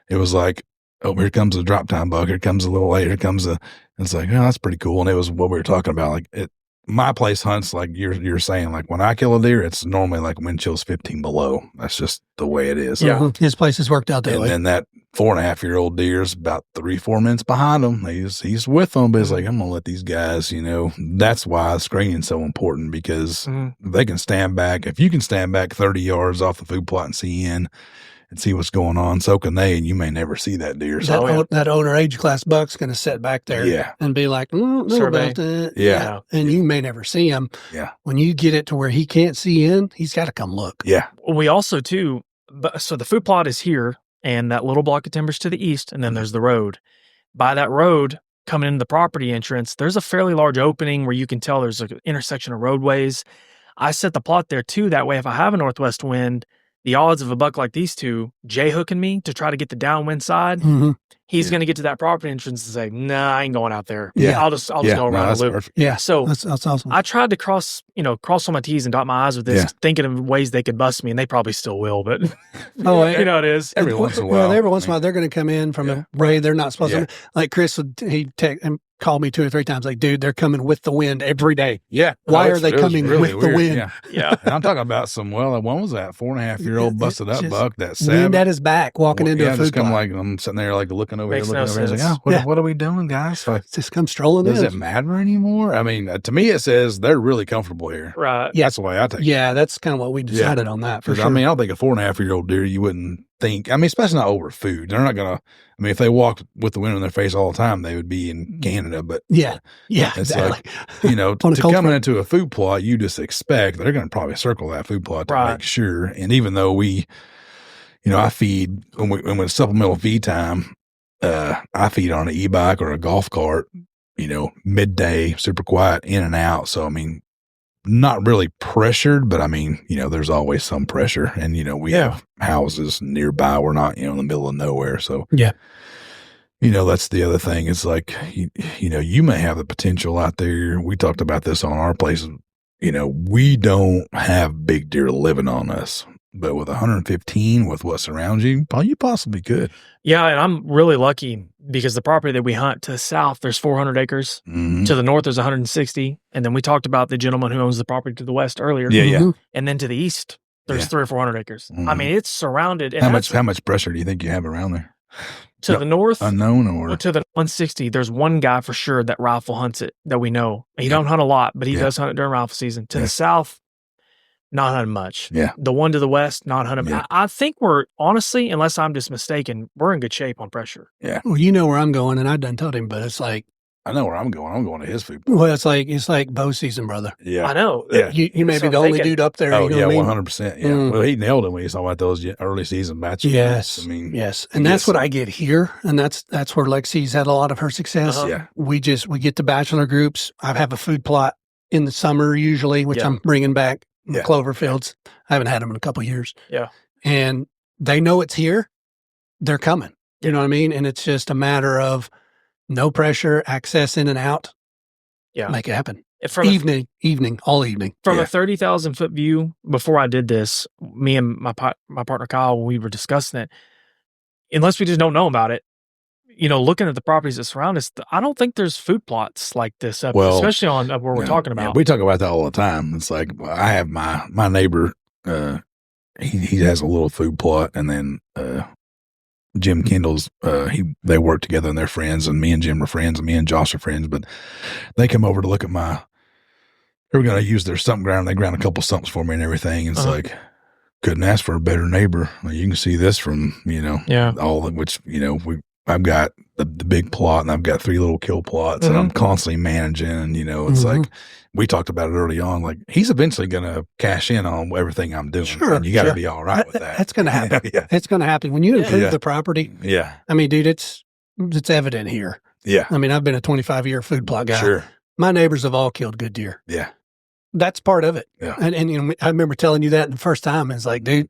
It was like, oh, here comes a drop time buck. Here comes a little later. Here comes it's like, oh, that's pretty cool. And it was what we were talking about. Like my place hunts, like you're saying, like when I kill a deer, it's normally like wind chills 15 below. That's just the way it is. His place has worked out that way. And then that 4.5-year-old deer is about 3-4 minutes behind him. He's with them, but it's like, I'm going to let these guys, that's why screening's so important, because they can stand back. If you can stand back 30 yards off the food plot and see in and see what's going on, so can they, and you may never see that deer. So that older age class buck's going to sit back there and be like, about that. And you may never see him. When you get it to where he can't see in, he's got to come look. We also, too, so the food plot is here, and that little block of timber's to the east, and then there's the road. By that road, coming into the property entrance, there's a fairly large opening where you can tell there's an intersection of roadways. I set the plot there, too. That way, if I have a northwest wind, the odds of a buck like these two J-hooking me to try to get the downwind side, he's going to get to that property entrance and say, nah, I ain't going out there. I'll just go around the loop. Perfect. So that's awesome. I tried to cross all my T's and dot my I's with this, thinking of ways they could bust me, and they probably still will, but you know it is. Every once in a while. Every once in a while, they're going to come in from a way they're not supposed to. Like Chris, he called me 2 or 3 times, like, dude, they're coming with the wind every day. Why are they coming with the wind? And I'm talking about one was that 4.5-year-old busted up buck that wind at his back walking into a food plot. Like I'm sitting there like looking over here. It's like, what are we doing, guys? So just come strolling in. Does it matter anymore? I mean, to me, it says they're really comfortable here. Right. That's the way I take it. Yeah, that's kind of what we decided on that, for sure. I mean, I don't think a 4.5-year-old deer, you wouldn't think, I mean, especially not over food. They're not going to, I mean, if they walked with the wind in their face all the time, they would be in Canada. But it's exactly. Like, to coming into a food plot, you just expect they're going to probably circle that food plot to make sure. And even though I feed, when it's supplemental feed time, I feed on an e-bike or a golf cart, midday, super quiet, in and out. So, I mean, not really pressured, but I mean, there's always some pressure, and, we have houses nearby. We're not, in the middle of nowhere. So, that's the other thing. It's like, you may have the potential out there. We talked about this on our place. We don't have big deer living on us, but with 115, with what surrounds you possibly could. Yeah. And I'm really lucky because the property that we hunt to the south, there's 400 acres. To the north, there's 160. And then we talked about the gentleman who owns the property to the west earlier. And then to the east, there's 300 or 400 acres. I mean, it's surrounded. And how much pressure do you think you have around there? To the north, unknown, or to the 160, there's one guy for sure that rifle hunts it that we know. He don't hunt a lot, but he does hunt it during rifle season. To the south, not hunting much. Yeah. The one to the west, not hunting. Yeah. I think we're, honestly, unless I'm just mistaken, we're in good shape on pressure. Yeah. Well, you know where I'm going, and I done told him, but it's like, I know where I'm going. I'm going to his food plot. well, it's like bow season, brother. Yeah. I know. Yeah. You may be the only dude up there. Oh, you know yeah, what I mean? 100%. Yeah. Well, he nailed it when he saw about those early season batches. Yes. I mean, yes. And that's what I get here. And that's where Lexi's had a lot of her success. Yeah. We get to bachelor groups. I have a food plot in the summer usually, which I'm bringing back in the clover fields. I haven't had them in a couple of years. Yeah. And they know it's here. They're coming. You know what I mean? And it's just a matter of no pressure, access in and out. Yeah. Make it happen. From all evening. From a 30,000 foot view, before I did this, me and my partner Kyle, when we were discussing it, unless we just don't know about it, you know, looking at the properties that surround us, I don't think there's food plots like this, especially on where we're talking about. Yeah, we talk about that all the time. It's like, I have my neighbor, he has a little food plot, and then Jim Kendall's, they work together and they're friends, and me and Jim are friends, and me and Josh are friends, but they come over to look at they were going to use their stump ground. They ground a couple stumps for me and everything. And it's like, couldn't ask for a better neighbor. You can see this from, you know, all of which, you know, I've got the big plot, and I've got 3 little kill plots, and I'm constantly managing. And, you know, it's like, we talked about it early on, like, he's eventually going to cash in on everything I'm doing. Sure. And you got to be all right with that. That's going to happen. It's going to happen. When you improve the property. Yeah. I mean, dude, it's evident here. Yeah. I mean, I've been a 25-year food plot guy. Sure. My neighbors have all killed good deer. Yeah. That's part of it. Yeah. And you know, I remember telling you that the first time. It's like, dude,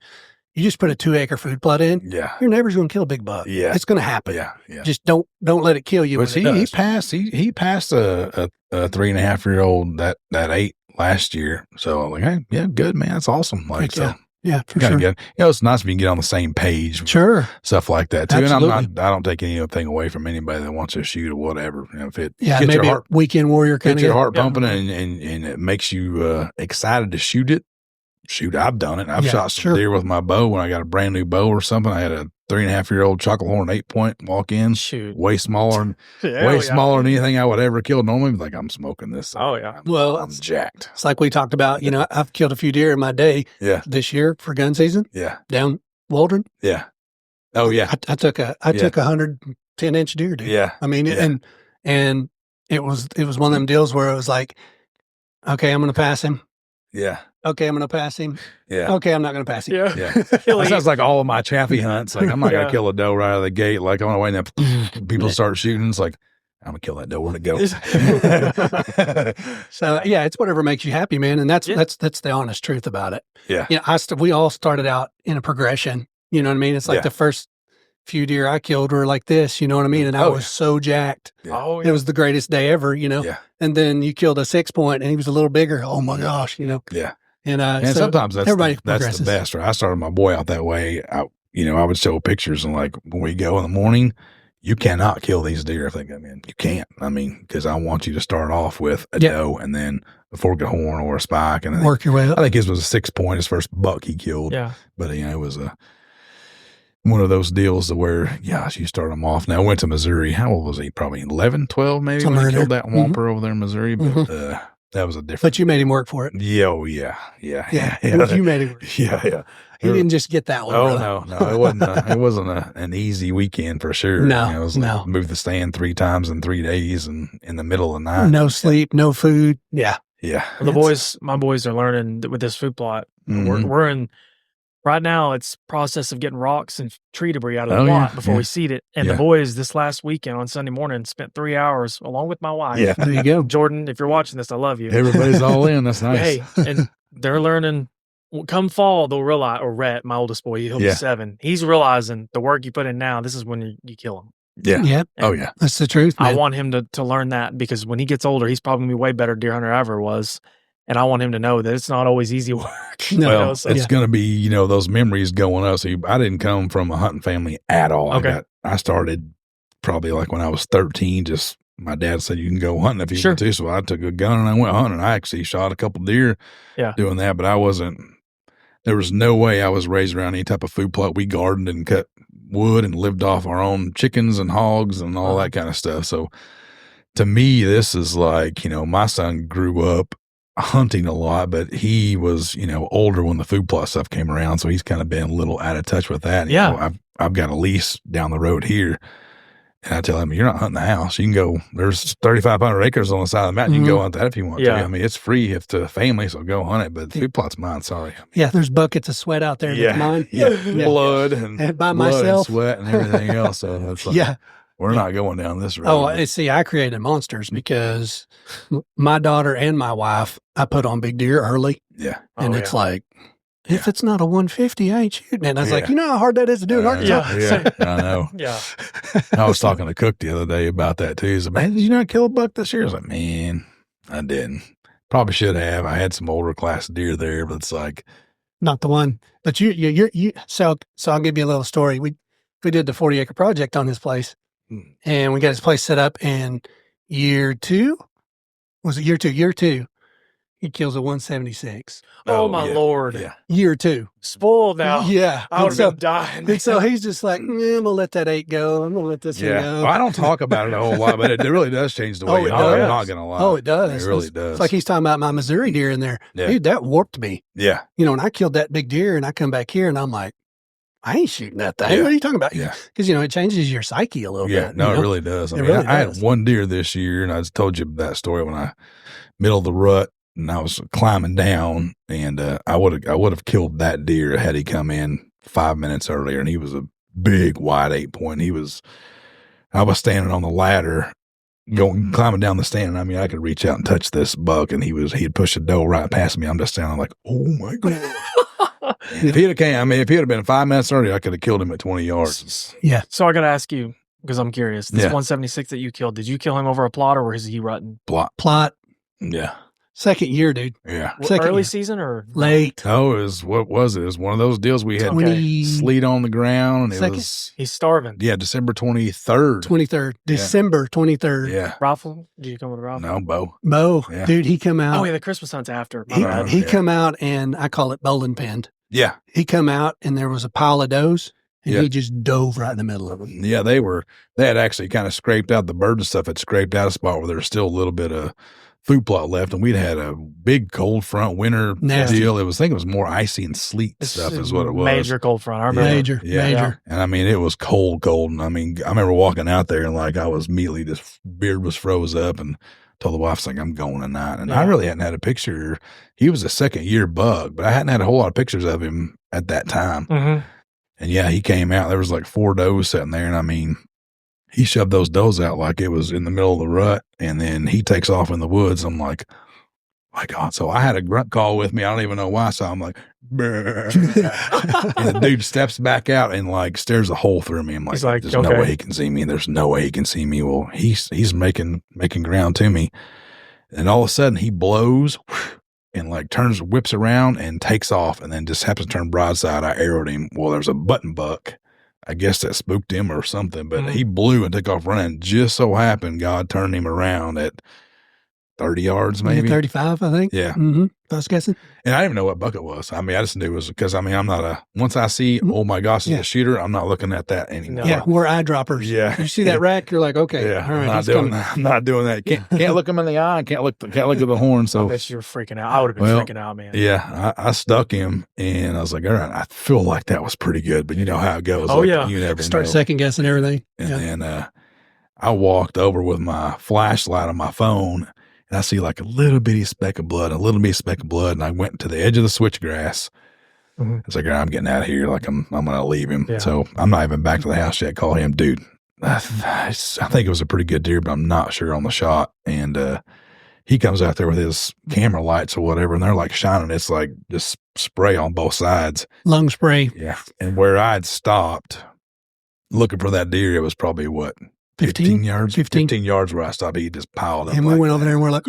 you just put a 2-acre food plot in. Yeah. Your neighbor's going to kill a big buck. Yeah. It's going to happen. Yeah. Yeah. Just don't let it kill you. But he passed a 3.5-year-old that ate last year. So I'm like, hey, yeah, good, man. That's awesome. Like, so. Yeah, for sure. You know, it's nice if you can get on the same page. Sure. Stuff like that too. Absolutely. And I don't take anything away from anybody that wants to shoot or whatever. You know, if it gets maybe your heart, weekend warrior kind of your heart pumping and it makes you excited to shoot it. Shoot, I've done it. I've shot some deer with my bow when I got a brand new bow or something. I had a 3.5-year-old chocolate horn 8-point walk in. Shoot. Way smaller than anything I would ever kill normally. Like, I'm smoking this. Oh yeah. I'm jacked. It's like we talked about, you know, I've killed a few deer in my day this year for gun season. Yeah. Down Waldron. Yeah. Oh yeah. I took a 110-inch deer, dude. Yeah. I mean, and it was one of them deals where it was like, okay, I'm going to pass him. Yeah. Okay, I'm going to pass him. Yeah. Okay, I'm not going to pass him. Yeah. Yeah. That sounds like all of my chaffee hunts. Like, I'm not going to kill a doe right out of the gate. Like, on the way, and people start shooting. It's like, I'm going to kill that doe when it goes. So, yeah, it's whatever makes you happy, man. And that's the honest truth about it. Yeah. You know, we all started out in a progression. You know what I mean? It's like the first few deer I killed were like this, you know what I mean? And I was so jacked. Yeah. Oh, yeah. It was the greatest day ever, you know? Yeah. And then you killed a 6-point and he was a little bigger. Oh my gosh, you know? Yeah. And so sometimes that's everybody that's the best. Right? I started my boy out that way. I would show pictures, and like, when we go in the morning, you cannot kill these deer if they come in. You can't. I mean, because I want you to start off with a doe and then a forked horn or a spike, and work your way up. I think his was a 6-point, his first buck he killed. Yeah. But you know, it was one of those deals to where, gosh, you start them off. Now, I went to Missouri. How old was he? Probably 11, 12 maybe, when he killed that whomper over there in Missouri. But that was a different. But you made him work for it. Yeah, oh, yeah. You made him work. Yeah. He didn't just get that one. Oh, no. It wasn't an easy weekend for sure. No, it was like move the stand 3 times in 3 days and in the middle of the night. No sleep, no food. Yeah. Yeah. Well, my boys are learning with this food plot. We're in, right now, it's process of getting rocks and tree debris out of the plot before we seed it. And the boys this last weekend on Sunday morning spent 3 hours along with my wife. Yeah. There you go. Jordan, if you're watching this, I love you. Everybody's all in. That's nice. Hey, and they're learning. Come fall, they'll realize, or Rhett, my oldest boy, he'll be 7. He's realizing the work you put in now, this is when you kill him. Yeah. Yep. Oh, yeah. That's the truth, man. I want him to learn that, because when he gets older, he's probably going to be way better deer hunter than I ever was. And I want him to know that it's not always easy work. No. It's going to be, those memories going up. See, I didn't come from a hunting family at all. Okay. I started probably like when I was 13, just my dad said you can go hunting if you want to. So I took a gun and I went hunting. I actually shot a couple deer doing that, but there was no way I was raised around any type of food plot. We gardened and cut wood and lived off our own chickens and hogs and all that kind of stuff. So to me, this is like, my son grew up hunting a lot, but he was, older when the food plot stuff came around. So he's kind of been a little out of touch with that. I've got a lease down the road here. And I tell him, you're not hunting the house. You can go, there's 3,500 acres on the side of the mountain. You can go hunt that if you want to. I mean, it's free if to family, so go hunt it. But the food plot's mine, sorry. There's buckets of sweat out there. That's mine. Blood and by myself. And sweat and everything else. So it's like, we're not going down this road. Oh, see, I created monsters because my daughter and my wife, I put on big deer early. Yeah. And it's like, if it's not a 150, I ain't shooting it. And I was like, you know how hard that is to do in Arkansas? Yeah, I know. I was talking to Cook the other day about that too. He's like, man, did you not kill a buck this year? I was like, man, I didn't. Probably should have. I had some older class deer there, but it's like. Not the one. But so I'll give you a little story. We did the 40-acre project on his place, and we got his place set up, and year two, he kills a 176. Oh my Lord. Yeah. Year two. Spoiled now. Yeah. I would have been dying. And so he's just like, I'm going to let that 8 go. I'm going to let this one go. Well, I don't talk about it a whole lot, but it really does change the way you hunt. I'm not going to lie. Oh, it does. It really does. It's like he's talking about my Missouri deer in there. Dude, that warped me. Yeah. And I killed that big deer, and I come back here, and I'm like, I ain't shooting that thing. What are you talking about? Yeah. Because, it changes your psyche a little bit. Yeah, no, it really does. I had one deer this year, and I just told you that story when I middle of the rut, and I was climbing down, and I would have killed that deer had he come in 5 minutes earlier, and he was a big wide 8-point. I was standing on the ladder, climbing down the stand, and I mean, I could reach out and touch this buck, and he'd pushed a doe right past me. I'm just standing like, oh my God. If he'd have been 5 minutes earlier, I could have killed him at 20 yards. Yeah. So I got to ask you, because I'm curious, this 176 that you killed, did you kill him over a plot, or was he rutting? Plot. Yeah. Second year, dude. Yeah. Early season or late? Oh, what was it? It was one of those deals we had sleet on the ground. And he's starving. Yeah, December 23rd. December 23rd. Yeah. Rifle? Did you come with a rifle? No, bow. Yeah. Dude, he come out. Oh, yeah, the Christmas hunt's after. He come out, and I call it bowling pinned. Yeah. He come out, and there was a pile of does, and he just dove right in the middle of them. Yeah, they had actually kind of scraped out the bird and stuff. Had scraped out a spot where there was still a little bit of food plot left, and we'd had a big cold front winter deal. I think it was more icy and sleet stuff is what it was. Major cold front. I remember. Major. And I mean, it was cold. And I mean, I remember walking out there and like I was immediately just beard was froze up and told the wife, like, I'm going tonight. And I really hadn't had a picture. He was a second year buck, but I hadn't had a whole lot of pictures of him at that time. Mm-hmm. And he came out. There was like 4 does sitting there, and I mean, he shoved those does out like it was in the middle of the rut, and then he takes off in the woods. I'm like, my God. So I had a grunt call with me. I don't even know why. So I'm like, and the dude steps back out and like stares a hole through me. I'm like, there's no way he can see me. There's no way he can see me. Well, he's making ground to me. And all of a sudden he blows and like whips around and takes off, and then just happens to turn broadside. I arrowed him. Well, there's a button buck. I guess that spooked him or something, but he blew and took off running. Just so happened God turned him around at 30 yards, maybe 35, I think. Yeah. Mm-hmm. I was guessing. And I didn't even know what buck it was. I mean, I just knew it was because I'm not once I see, oh my gosh, it's a shooter, I'm not looking at that anymore. Yeah. We're eye droppers. Yeah. You see that rack, you're like, okay. Yeah. All right. I'm not doing that. Can't look him in the eye. Can't look at the horn. So I bet you were freaking out. I would have been freaking out, man. Yeah. I stuck him and I was like, all right, I feel like that was pretty good, but you know how it goes. Oh, like, you never start second guessing everything. And then I walked over with my flashlight on my phone, and I see like a little bitty speck of blood, and I went to the edge of the switchgrass. Mm-hmm. It's like, I'm getting out of here. Like I'm going to leave him. Yeah. So I'm not even back to the house yet. Call him, dude. I think it was a pretty good deer, but I'm not sure on the shot. And he comes out there with his camera lights or whatever, and they're like shining. It's like just spray on both sides. Lung spray. Yeah. And where I'd stopped looking for that deer, it was probably 15 yards? 15 yards where I stopped. He just piled up. And we went over there and we're like,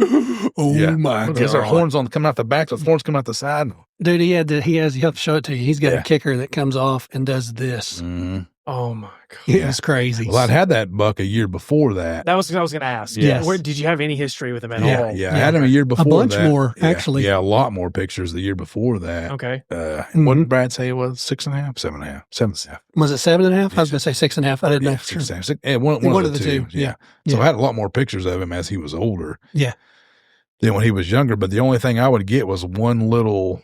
oh my God. Because our horns coming out the back, so the horns come out the side. Dude, you have to show it to you. He's got a kicker that comes off and does this. Mm-hmm. Oh my God. It was crazy. Well, I'd had that buck a year before that. That was what I was going to ask. Yes. Did you have any history with him at all? Yeah. I had him a year before that. A bunch more, actually. Yeah, a lot more pictures the year before that. Okay. And what did Brad say it was? 6.5? 7.5? 7.5. Was it 7.5? I was going to say 6.5. I didn't know. Sure. One of the two. Yeah. So I had a lot more pictures of him as he was older. Yeah. than when he was younger. But the only thing I would get was one little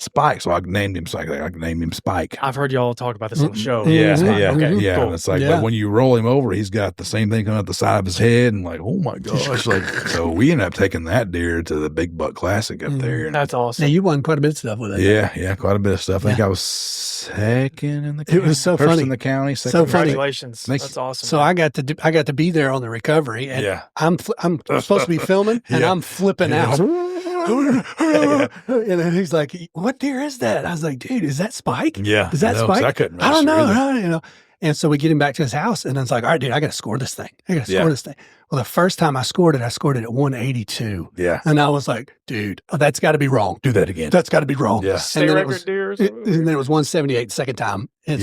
spike, so I named him Spike. I've heard y'all talk about this on the show. Yeah, Okay, yeah. cool. And it's like, but when you roll him over, he's got the same thing coming out the side of his head, and like, oh my gosh! Like, so we ended up taking that deer to the Big Buck Classic up there. And that's awesome. Now you won quite a bit of stuff with it. Yeah, quite a bit of stuff. I think I was second in the county. It was so First funny in the county. So funny. Congratulations! That's awesome. So I got to be there on the recovery, and I'm supposed to be filming, and I'm flipping out. And then he's like, "What deer is that?" I was like, "Dude, is that Spike? Yeah, is that Spike?" I couldn't. I don't know. And so we get him back to his house, and I was like, "All right, dude, I got to score this thing. I got to score this thing." Well, the first time I scored it at 182. Yeah, and I was like, "Dude, that's got to be wrong. Do that again. That's got to be wrong." Yeah, and then it was, and then it was 178 the second time. We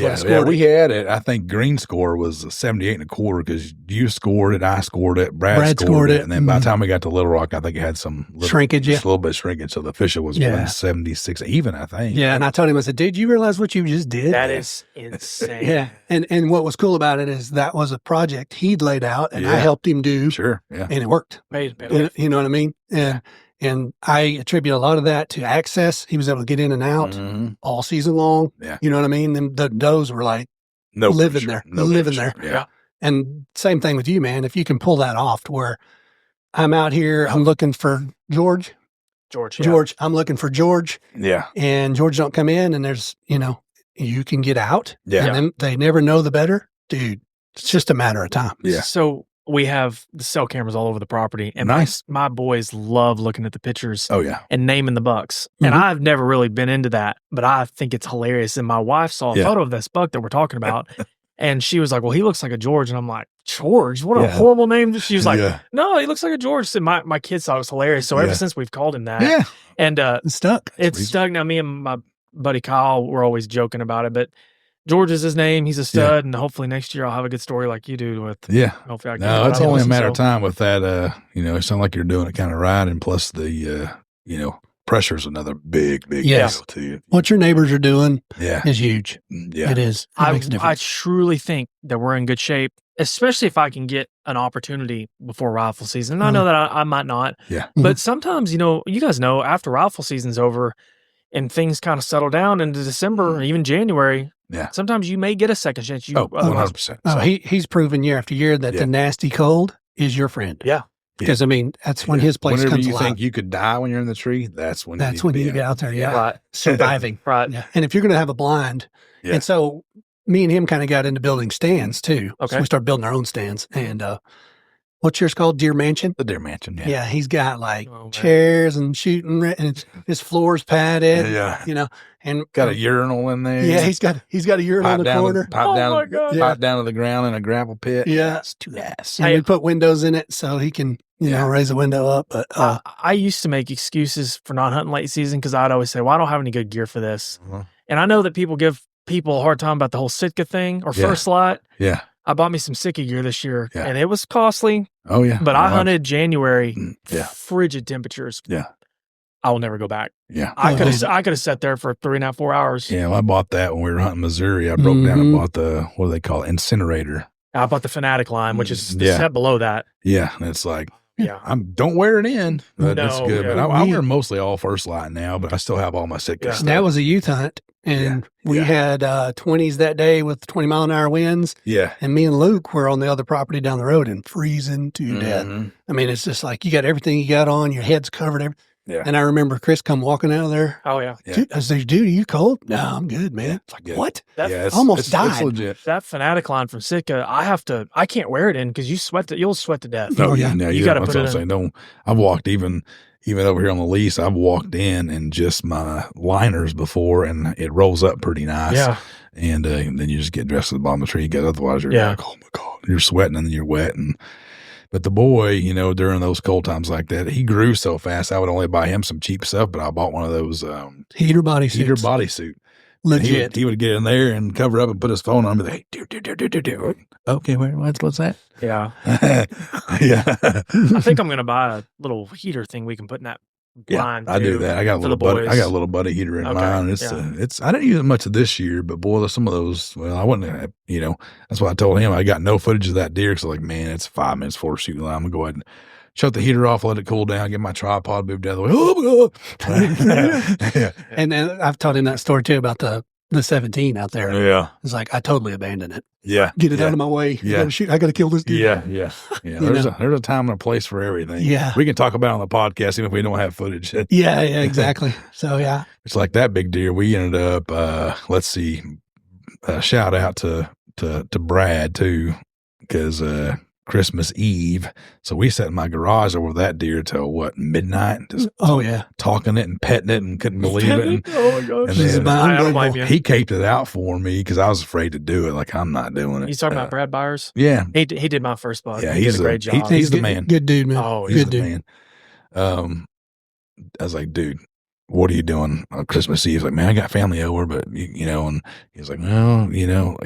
had it. I think green score was 78.25 because you scored it, I scored it, Brad scored it, and then by the time we got to Little Rock, I think it had some shrinkage, just a little bit of shrinkage. So the official was 176 even, I think. Yeah, and I told him, I said, "Dude, you realize what you just did? That is insane." Yeah, and what was cool about it is that was a project he'd laid out, and I helped him do. Sure, yeah, and it worked. You know what I mean? Yeah. And I attribute a lot of that to access. He was able to get in and out all season long. Yeah. You know what I mean? The does were like living there. Yeah. And same thing with you, man. If you can pull that off to where I'm out here, I'm looking for George, I'm looking for George. Yeah. And George don't come in, and there's, you can get out. Yeah. And then they never know the better. Dude, it's just a matter of time. Yeah. So we have the cell cameras all over the property, and my boys love looking at the pictures. Oh yeah, and naming the bucks. And I've never really been into that, but I think it's hilarious. And my wife saw a photo of this buck that we're talking about, and she was like, "Well, he looks like a George," and I'm like, "George? What a horrible name!" She was like, "No, he looks like a George." And my kids thought it was hilarious. So ever since we've called him that, and it's stuck. It's stuck. Now me and my buddy Kyle were always joking about it, but George is his name. He's a stud, and hopefully next year I'll have a good story like you do with. Hopefully I can. No, it's only a matter of time with that. It sounds like you're doing it kind of right, and plus the pressure's another big deal too. What your neighbors are doing is huge. Yeah, it is. I truly think that we're in good shape, especially if I can get an opportunity before rifle season. And I know that I might not. Yeah, but sometimes you guys know after rifle season's over and things kind of settle down into December or even January. Yeah. Sometimes you may get a second chance. 100%. Oh, he's proven year after year that the nasty cold is your friend. Yeah. Because that's when his place Whenever comes you alive. think you could die when you're in the tree, that's when you get out there. Yeah. Right. Surviving. Right. Yeah. And if you're going to have a blind, and so me and him kind of got into building stands too. Okay. So we started building our own stands. And what's yours called? Deer Mansion? The Deer Mansion. Yeah. Yeah. He's got chairs and shooting, and his floor's padded. Yeah. And got a urinal in there. Yeah. He's got a urinal in the corner. Oh my God. Pipe down to the ground in a gravel pit. Yeah. It's too ass. And we put windows in it so he can, raise the window up. But I used to make excuses for not hunting late season because I'd always say, "Well, I don't have any good gear for this." And I know that people give people a hard time about the whole Sitka thing or First Light. Yeah. I bought me some Sitka gear this year, and it was costly. Oh yeah. But I hunted January, frigid temperatures. Yeah. I will never go back. Yeah. I could have sat there for 3.5, 4 hours. Yeah. Well, I bought that when we were hunting Missouri. I broke down and bought the, what do they call it? Incinerator. I bought the Fanatic line, which is the step below that. Yeah. And it's like, don't wear it in. That's good. But I wear mostly all First Light now, but I still have all my Sitka stuff. That was a youth hunt. And we had 20s that day with 20-mile-an-hour winds. Yeah. And me and Luke were on the other property down the road and freezing to death. I mean, it's just like you got everything you got on, your head's covered. Yeah. And I remember Chris come walking out of there. Oh, yeah. Dude, I was like, "Dude, are you cold?" "No, I'm good, man." It's like, what? I almost died. It's legit. That Fanatic line from Sitka, I can't wear it in because you'll sweat to death. Oh, yeah. No, you got to put it in. I've walked even over here on the lease, I've walked in just my liners before, and it rolls up pretty nice. Yeah. And then you just get dressed at the bottom of the tree because otherwise you're like, oh my God, you're sweating and then you're wet. But the boy, during those cold times like that, he grew so fast. I would only buy him some cheap stuff, but I bought one of those heater bodysuit. Legit. He would get in there and cover up and put his phone on and be like, "Hey, okay, what's that?" Yeah. Yeah. I think I'm going to buy a little heater thing we can put in that blind. I do that. I got a little buddy heater in mine. It's I didn't use it much this year, but boy, some of those, well, I wouldn't, that's why I told him I got no footage of that deer. Cause I'm like, man, it's 5 minutes before shooting line. I'm gonna go ahead and shut the heater off, let it cool down, get my tripod moved out of the way. Yeah. And then I've taught him that story too about the 17 out there. Yeah. It's like, I totally abandoned it. Yeah. Get it out of my way. Yeah. I got to kill this dude. Yeah. There's a time and a place for everything. Yeah. We can talk about it on the podcast even if we don't have footage. Yeah, exactly. So, yeah. It's like that big deer. We ended up, let's see, shout out to Brad too, because Christmas Eve. So we sat in my garage over that deer till midnight? Just talking it and petting it and couldn't believe it. And, oh my gosh. And then, he caped it out for me because I was afraid to do it. Like, I'm not doing it. You talking about Brad Byers? Yeah. He did my first buck. Yeah, he did a great job. He's the man. Good dude, man. Oh, he's good the dude. Man. I was like, dude, what are you doing on Christmas Eve? He's like, man, I got family over, but and he's like, well,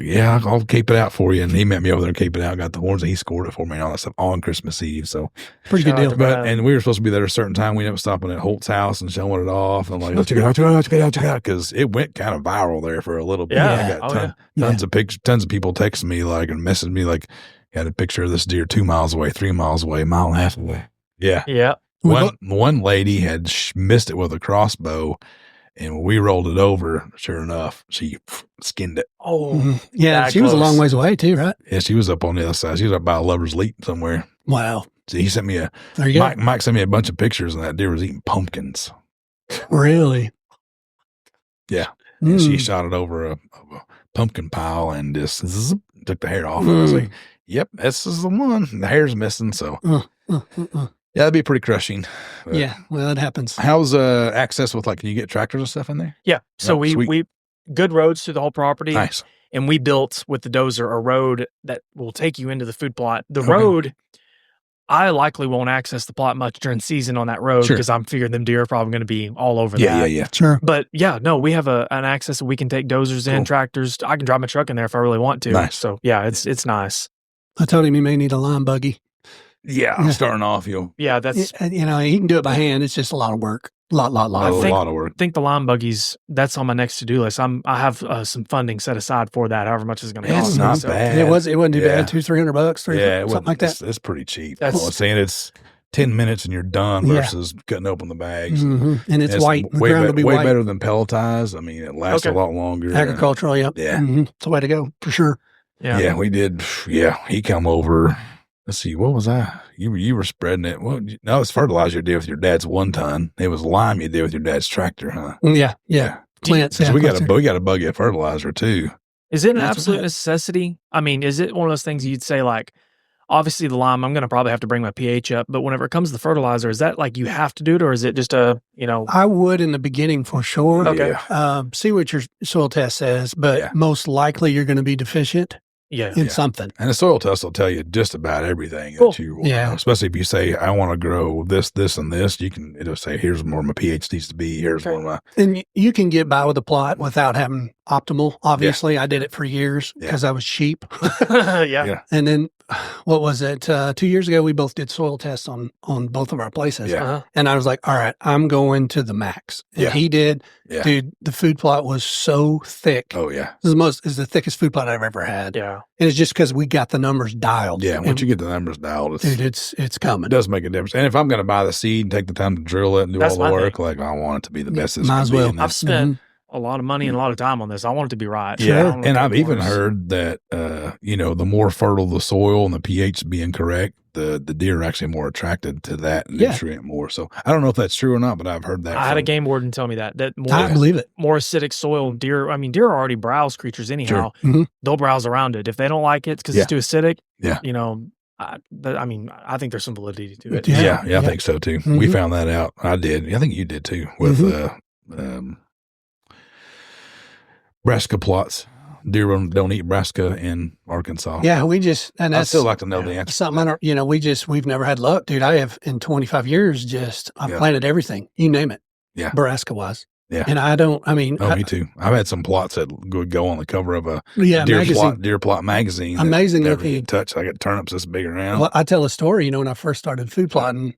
yeah, I'll keep it out for you. And he met me over there, keep it out, got the horns, and he scored it for me and all that stuff on Christmas Eve. So pretty good deal. And we were supposed to be there at a certain time. We ended up stopping at Holt's house and showing it off. And I'm like, check it out. Because it went kind of viral there for a little bit. Yeah. I got tons of pictures, tons of people texting me and messaging me had a picture of this deer 2 miles away, 3 miles away, mile and a half away. Yeah. Yeah. One lady had missed it with a crossbow, and when we rolled it over, sure enough, she skinned it. Oh, yeah. She was a long ways away too, right? Yeah, she was up on the other side. She was up by a Lover's Leap somewhere. Wow. So he sent me Mike sent me a bunch of pictures, and that deer was eating pumpkins. Really? Yeah. And she shot it over a pumpkin pile and just took the hair off. I was like, yep, this is the one. The hair's missing, so. Yeah, that'd be pretty crushing. Yeah, well, it happens. How's access with can you get tractors and stuff in there? Yeah, so we good roads through the whole property. Nice. And we built with the dozer a road that will take you into the food plot. The road, I likely won't access the plot much during season on that road because I'm figuring them deer are probably going to be all over that. Yeah. Sure. But we have an access that we can take dozers in, tractors. I can drive my truck in there if I really want to. Nice. So yeah, it's nice. I told him he may need a line buggy. Yeah, starting off, that's he can do it by hand. It's just a lot of work. A lot of work. I think the line buggies, that's on my next to-do list. I have some funding set aside for that, however much it's going to cost. It's not bad. It wasn't too bad. $200-300, something like that. It's pretty cheap. I'm saying it's 10 minutes and you're done versus cutting open the bags. Mm-hmm. And it's white. The way ground will be white. Better than pelletized. I mean, it lasts a lot longer. Agricultural, yep. Yeah. Mm-hmm. It's the way to go, for sure. Yeah, we did. Yeah, he come over. Let's see, what was that? You were spreading it. Well, no, it's fertilizer you did with your dad's 1 ton. It was lime you did with your dad's tractor, huh? Yeah. Plants. So we got a buggy of fertilizer too. Is it an absolute necessity? I mean, is it one of those things you'd say obviously the lime, I'm going to probably have to bring my pH up, but whenever it comes to the fertilizer, is that you have to do it, or is it just I would in the beginning for sure. Okay. See what your soil test says, but most likely you're going to it'll in something. And the soil test will tell you just about everything that you want. Yeah. Especially if you say, I want to grow this, and this, it'll say, here's where my pH needs to be. Here's where my. And you can get by with a plot without having optimal. Obviously, I did it for years because I was cheap. Yeah. And then, what was it? 2 years ago, we both did soil tests on both of our places. Yeah. Uh-huh. And I was like, all right, I'm going to the max. And he did. Yeah. Dude, the food plot was so thick. Oh, yeah. This is the thickest food plot I've ever had. Yeah. And it's just because we got the numbers dialed. Yeah. Once you get the numbers dialed, it's coming. It does make a difference. And if I'm going to buy the seed and take the time to drill it and do all the work, I want it to be the best. Might as well. I've spent a lot of money and a lot of time on this. I want it to be right. Yeah. And I've even heard that, the more fertile the soil and the pH being correct, the deer are actually more attracted to that nutrient more. So I don't know if that's true or not, but I've heard that. I had a game warden tell me that more, I believe it. More acidic soil, deer are already browse creatures anyhow. Sure. Mm-hmm. They'll browse around it. If they don't like it, it's because it's too acidic. Yeah. I think there's some validity to it. Yeah, I think so too. Mm-hmm. We found that out. I did. I think you did too with brassica plots. Deer don't eat brassica in Arkansas. Yeah, I still like to know the answer. Something we've never had luck, dude. I have in 25 years I've planted everything, you name it. Yeah, brassica wise. Yeah, and me too. I've had some plots that would go on the cover of a deer plot magazine. Amazing looking. Touch. I got turnips this big around. Well, I tell a story. When I first started food plotting,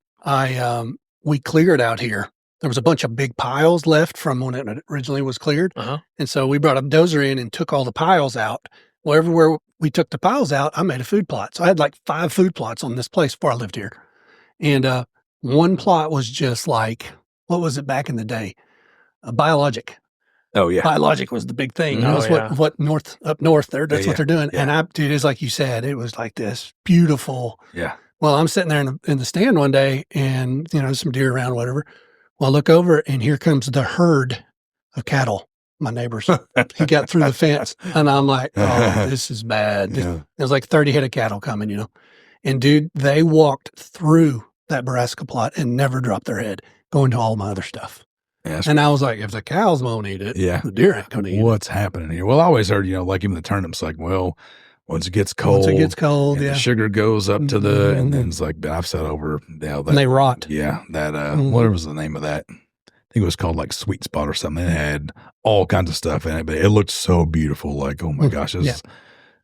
we cleared out here. There was a bunch of big piles left from when it originally was cleared. Uh-huh. And so we brought a dozer in and took all the piles out. Well, everywhere we took the piles out, I made a food plot. So I had 5 food plots on this place before I lived here. And one plot was just like, what was it back in the day? Biologic. Oh yeah. Biologic was the big thing. That was what up north there. That's what they're doing. Yeah. And dude, it's like you said, it was like this beautiful. Yeah. Well, I'm sitting there in the stand one day and, some deer around, whatever. Well, I look over and here comes the herd of cattle, my neighbors. He got through the fence and I'm like, oh, this is bad. Yeah. It was like 30 head of cattle coming, And dude, they walked through that brassica plot and never dropped their head, going to all my other stuff. Yeah, and I was like, if the cows won't eat it, the deer ain't going to eat it. What's happening here? Well, I always heard, like even the turnips, like, well, once it gets cold, the sugar goes up to the, and then it's like, I've said over, and they rot. Yeah, that, what was the name of that? I think it was called like Sweet Spot or something. It had all kinds of stuff in it, but it looked so beautiful. Like, oh my gosh,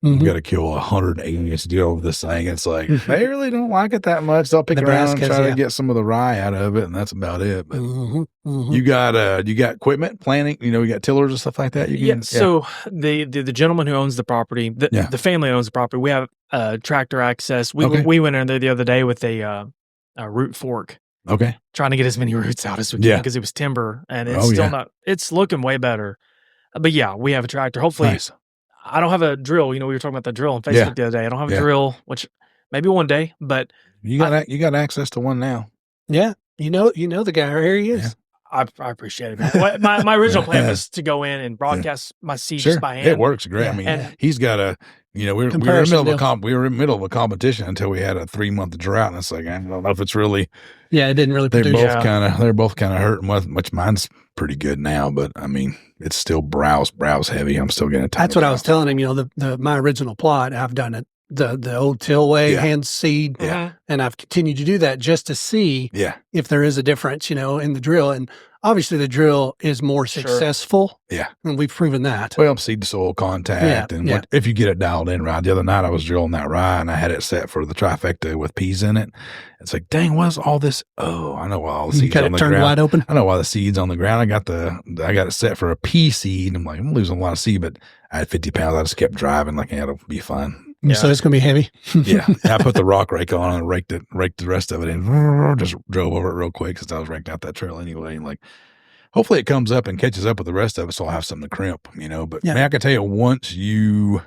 you got to kill 180 to deal with this thing. It's like, they really don't like it that much. They'll pick around and try to get some of the rye out of it, and that's about it. But you got equipment, planning, you got tillers and stuff like that. So the gentleman who owns the property, the family owns the property. We have tractor access. We went in there the other day with a root fork. Okay. Trying to get as many roots out as we can because it was timber, and it's still not. It's looking way better. But yeah, we have a tractor. Hopefully. Nice. I don't have a drill. We were talking about the drill on Facebook the other day. I don't have a drill, which maybe one day, but you got access to one now. Yeah. You know the guy. Here he is. Yeah. I appreciate it. My original plan was to go in and broadcast my seeds just by hand. It works great. Yeah. I mean, he's got a, we were in the middle of a competition until we had a 3-month drought. And it's like, I don't know if it's really. Yeah, it didn't really produce. They're both kind of hurting, which mine's pretty good now, but I mean, it's still browse heavy. I'm still getting a ton. That's what I was telling him, my original plot, I've done it the old tillway hand seed. Yeah. And I've continued to do that just to see if there is a difference, in the drill. And obviously the drill is more successful. Yeah. And we've proven that. Well, seed to soil contact. And if you get it dialed in right. The other night I was drilling that rye and I had it set for the trifecta with peas in it. It's like, dang, what's all this? Oh, I know why all the seeds on the ground. Turned wide open. I know why the seeds on the ground. I got it set for a pea seed. I'm like, I'm losing a lot of seed, but I had 50 pounds. I just kept driving like, it'll be fine. Yeah. So it's going to be heavy. I put the rock rake on and raked the rest of it in. Just drove over it real quick since I was raking out that trail anyway. And like, hopefully it comes up and catches up with the rest of it, so I'll have something to crimp, But man, I can tell you, once you,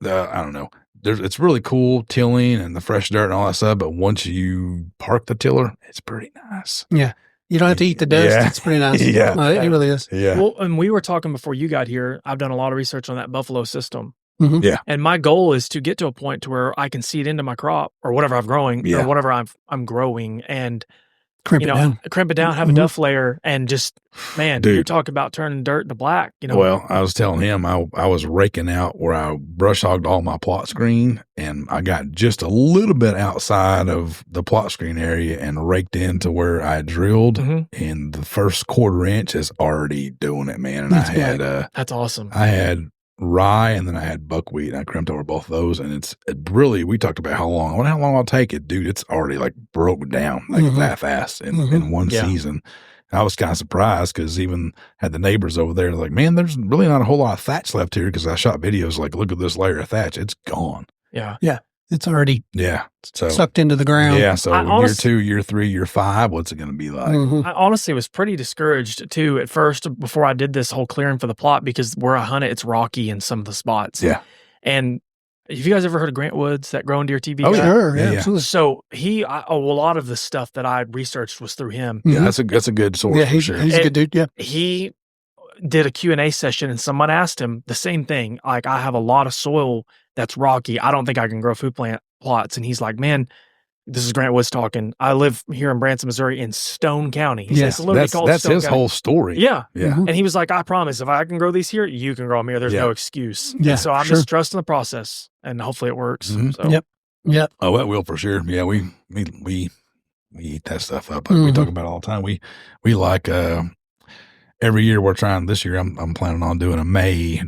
I don't know, it's really cool tilling and the fresh dirt and all that stuff. But once you park the tiller, it's pretty nice. Yeah. You don't have to eat the dust. Yeah. It's pretty nice. Yeah. It really is. Yeah. Well, and we were talking before you got here. I've done a lot of research on that buffalo system. Mm-hmm. Yeah. And my goal is to get to a point to where I can seed into my crop or whatever I'm growing or whatever I'm growing and crimp it down, have a duff layer, and just, man, dude, you're talking about turning dirt to black, Well, I was telling him I was raking out where I brush hogged all my plot screen, and I got just a little bit outside of the plot screen area and raked into where I drilled, and the first 1/4 inch is already doing it, man. And that's awesome. I had rye and then I had buckwheat, and I crimped over both those, and it really, we talked about how long I'll take it, dude. It's already like broke down like that fast in one season. And I was kind of surprised because even had the neighbors over there like, man, there's really not a whole lot of thatch left here, because I shot videos like, look at this layer of thatch, it's gone. Yeah. It's already so sucked into the ground. Yeah, so year 2, year 3, year 5, what's it going to be like? I honestly was pretty discouraged too at first before I did this whole clearing for the plot, because where I hunt it, it's rocky in some of the spots. Yeah. And have you guys ever heard of Grant Woods, that Growing Deer TV guy? Oh, sure. Yeah, absolutely. So a lot of the stuff that I researched was through him. Yeah, that's a good source. Yeah, he's a good dude. Yeah. He did a Q&A session and someone asked him the same thing. Like, I have a lot of soil that's rocky. I don't think I can grow food plots. And he's like, man, this is Grant Woods talking. I live here in Branson, Missouri in Stone County. Yes, that's his whole story. Yeah. Yeah. And he was like, I promise, if I can grow these here, you can grow them here. There's no excuse. Yeah. And so I'm just trusting the process, and hopefully it works. So. Yep. Oh, it will for sure. Yeah. We eat that stuff up. We talk about it all the time. We like, every year we're trying. This year I'm planning on doing a May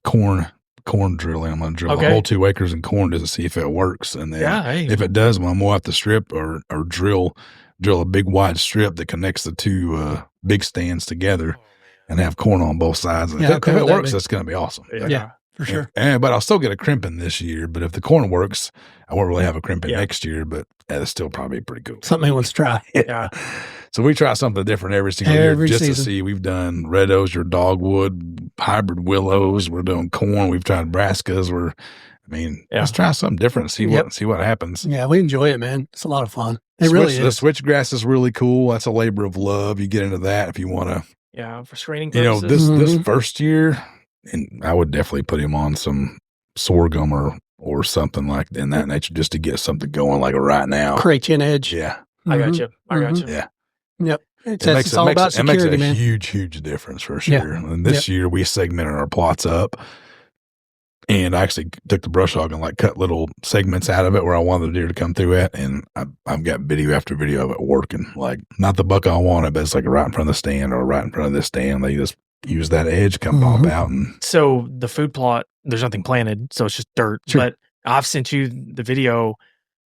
corn drilling. I'm going to drill a whole 2 acres in corn just to see if it works. And then if it does, I'm going to have to strip or drill a big wide strip that connects the 2 big stands together and have corn on both sides. And if it works, that's going to be awesome. Yeah. for sure. But I'll still get a crimping this year. But if the corn works, I won't really have a crimping next year. But it's still probably pretty cool. Something he wants to try. Yeah. So we try something different every single year just to see. We've done red osier, dogwood, hybrid willows. We're doing corn. We've tried brassicas. Let's try something different. See what happens. Yeah, we enjoy it, man. It's a lot of fun. It really is. The switchgrass is really cool. That's a labor of love. You get into that if you want to. Yeah, for screening purposes. This first year, and I would definitely put him on some sorghum or something like in that nature just to get something going like right now. Create you an edge. Yeah. I got you. Yeah. Yep. It's all about security, man. It makes a huge difference for sure. Yeah. And this year we segmented our plots up. And I actually took the brush hog and like cut little segments out of it where I wanted the deer to come through at. And I've got video after video of it working. Like not the buck I wanted, but it's like right in front of the stand or right in front of this stand. They just use that edge, come pop out. And so the food plot, there's nothing planted. So it's just dirt. Sure. But I've sent you the video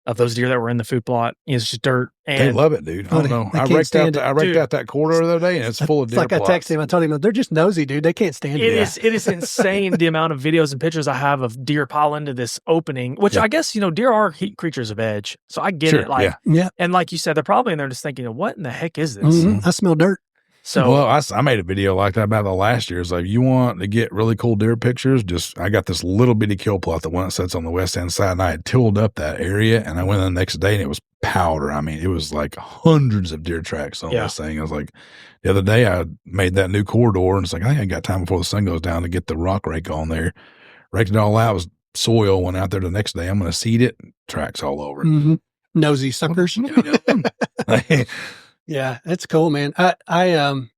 of those deer that were in the food plot. It's just dirt. And they love it, dude. I don't know. I raked out that corridor the other day, and it's full of deer like plots. I texted him. I told him, they're just nosy, dude. They can't stand it. It is insane the amount of videos and pictures I have of deer pile into this opening, which I guess, deer are heat creatures of edge. So I get it. Like, and like you said, they're probably in there just thinking, what in the heck is this? I smell dirt. So, well, I made a video like that about the last year. It's like, you want to get really cool deer pictures? I got this little bitty kill plot that one sits on the west end side, and I had tilled up that area, and I went in the next day, and it was powder. It was like hundreds of deer tracks on this thing. I was like, the other day I made that new corridor, and it's like, I think I got time before the sun goes down to get the rock rake on there. Raked it all out. It was soil. Went out there the next day. I'm going to seed it. Tracks all over it. Nosy suckers. Yeah, it's cool, man. I'm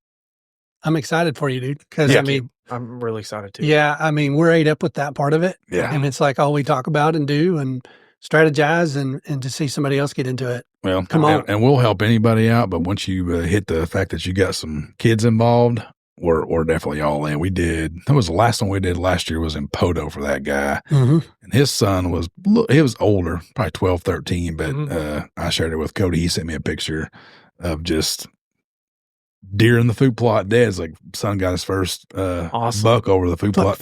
excited for you, dude. Because I'm really excited too. Yeah, we're ate up with that part of it. Yeah, and it's like all we talk about and do and strategize, and to see somebody else get into it. Well, come on, and we'll help anybody out. But once you hit the fact that you got some kids involved, we're definitely all in. That was the last one we did last year was in Poto for that guy, and his son was older, probably 12, 13. But I shared it with Cody. He sent me a picture of just deer in the food plot dead. It's like son got his first buck over the food plot.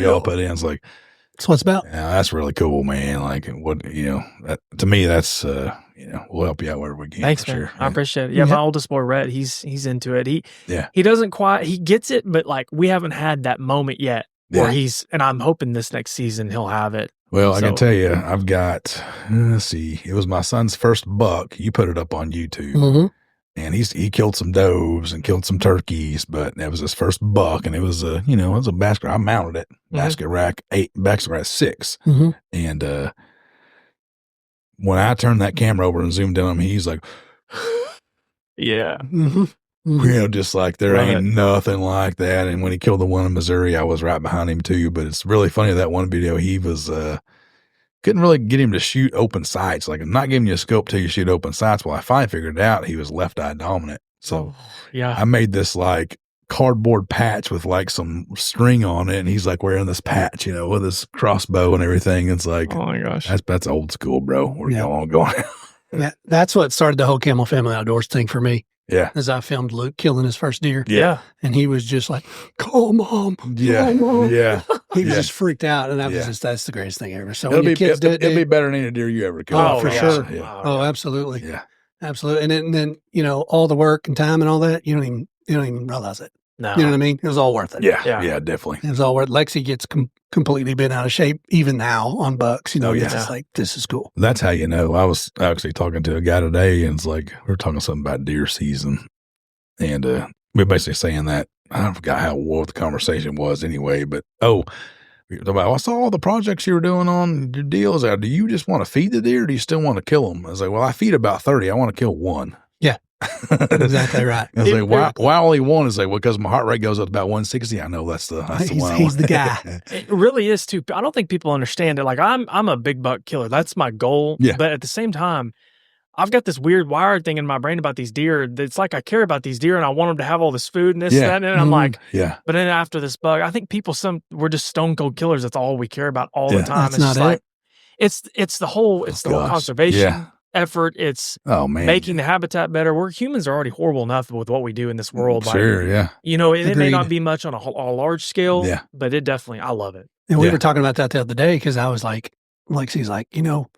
Y'all put in. It's like that's what it's about. Yeah, that's really cool, man. Like what that, to me, that's we'll help you out wherever we can. Thanks, man. Sure. I appreciate it. Yeah, my oldest boy Rhett, he's into it. He doesn't quite gets it, but like we haven't had that moment yet where and I'm hoping this next season he'll have it. Well, I can tell you, I've got, let's see, it was my son's first buck. You put it up on YouTube. And he killed some doves and killed some turkeys, but that was his first buck, and it was it was a basket. I mounted it, basket rack 6. And when I turned that camera over and zoomed in on him, he's like, just like there ain't nothing like that. And when he killed the one in Missouri, I was right behind him too. But it's really funny that one video, he was couldn't really get him to shoot open sights. Like, I'm not giving you a scope till you shoot open sights. Well, I finally figured out he was left eye dominant. So I made this like cardboard patch with like some string on it, and he's like wearing this patch, with his crossbow and everything. It's like, oh my gosh, that's old school, bro. We're going. That's what started the whole Camel Family Outdoors thing for me. Yeah. As I filmed Luke killing his first deer. Yeah. And he was just like, call mom. Yeah. Call mom. Yeah. He was just freaked out. And that's the greatest thing ever. So it'll be better than any deer you ever killed. Oh, for sure. Yeah. Oh, absolutely. Yeah. Absolutely. And then, all the work and time and all that, you don't even realize it. No. You know what I mean? It was all worth it. Yeah. Yeah, definitely. It was all worth it. Lexi gets completely bent out of shape even now on bucks. It's like, this is cool. That's how you know. I was actually talking to a guy today, and it's like, we were talking something about deer season. And we're basically saying that, I forgot what the conversation was anyway, but I saw all the projects you were doing on your deals. Do you just want to feed the deer, or do you still want to kill them? I was like, well, I feed about 30. I want to kill one. Yeah, exactly right. I was like, why only one? Is like, well, because my heart rate goes up to about 160. I know that's the one. He's the guy. It really is too. I don't think people understand it. Like I'm a big buck killer. That's my goal. Yeah. But at the same time, I've got this weird wired thing in my brain about these deer. It's like I care about these deer and I want them to have all this food and this and that. And I'm like, But then after this bug, I think we're just stone cold killers. That's all we care about all the time. That's not it. It's the whole conservation. effort. It's man, making the habitat better. Humans are already horrible enough with what we do in this world. Sure, yeah. You know, it may not be much on a large scale, yeah, but it definitely, I love it. And we were talking about that the other day because I was like, Lexi's like, you know,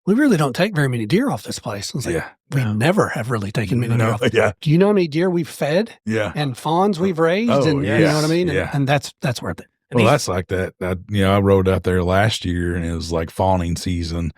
we really don't take very many deer off this place. I was like, we never have really taken many deer off. Yeah. Do you know how many deer we've fed? Yeah. And fawns we've raised? And you know what I mean? And that's worth it. Well, that's like that. You know, I rode out there last year and it was like fawning season.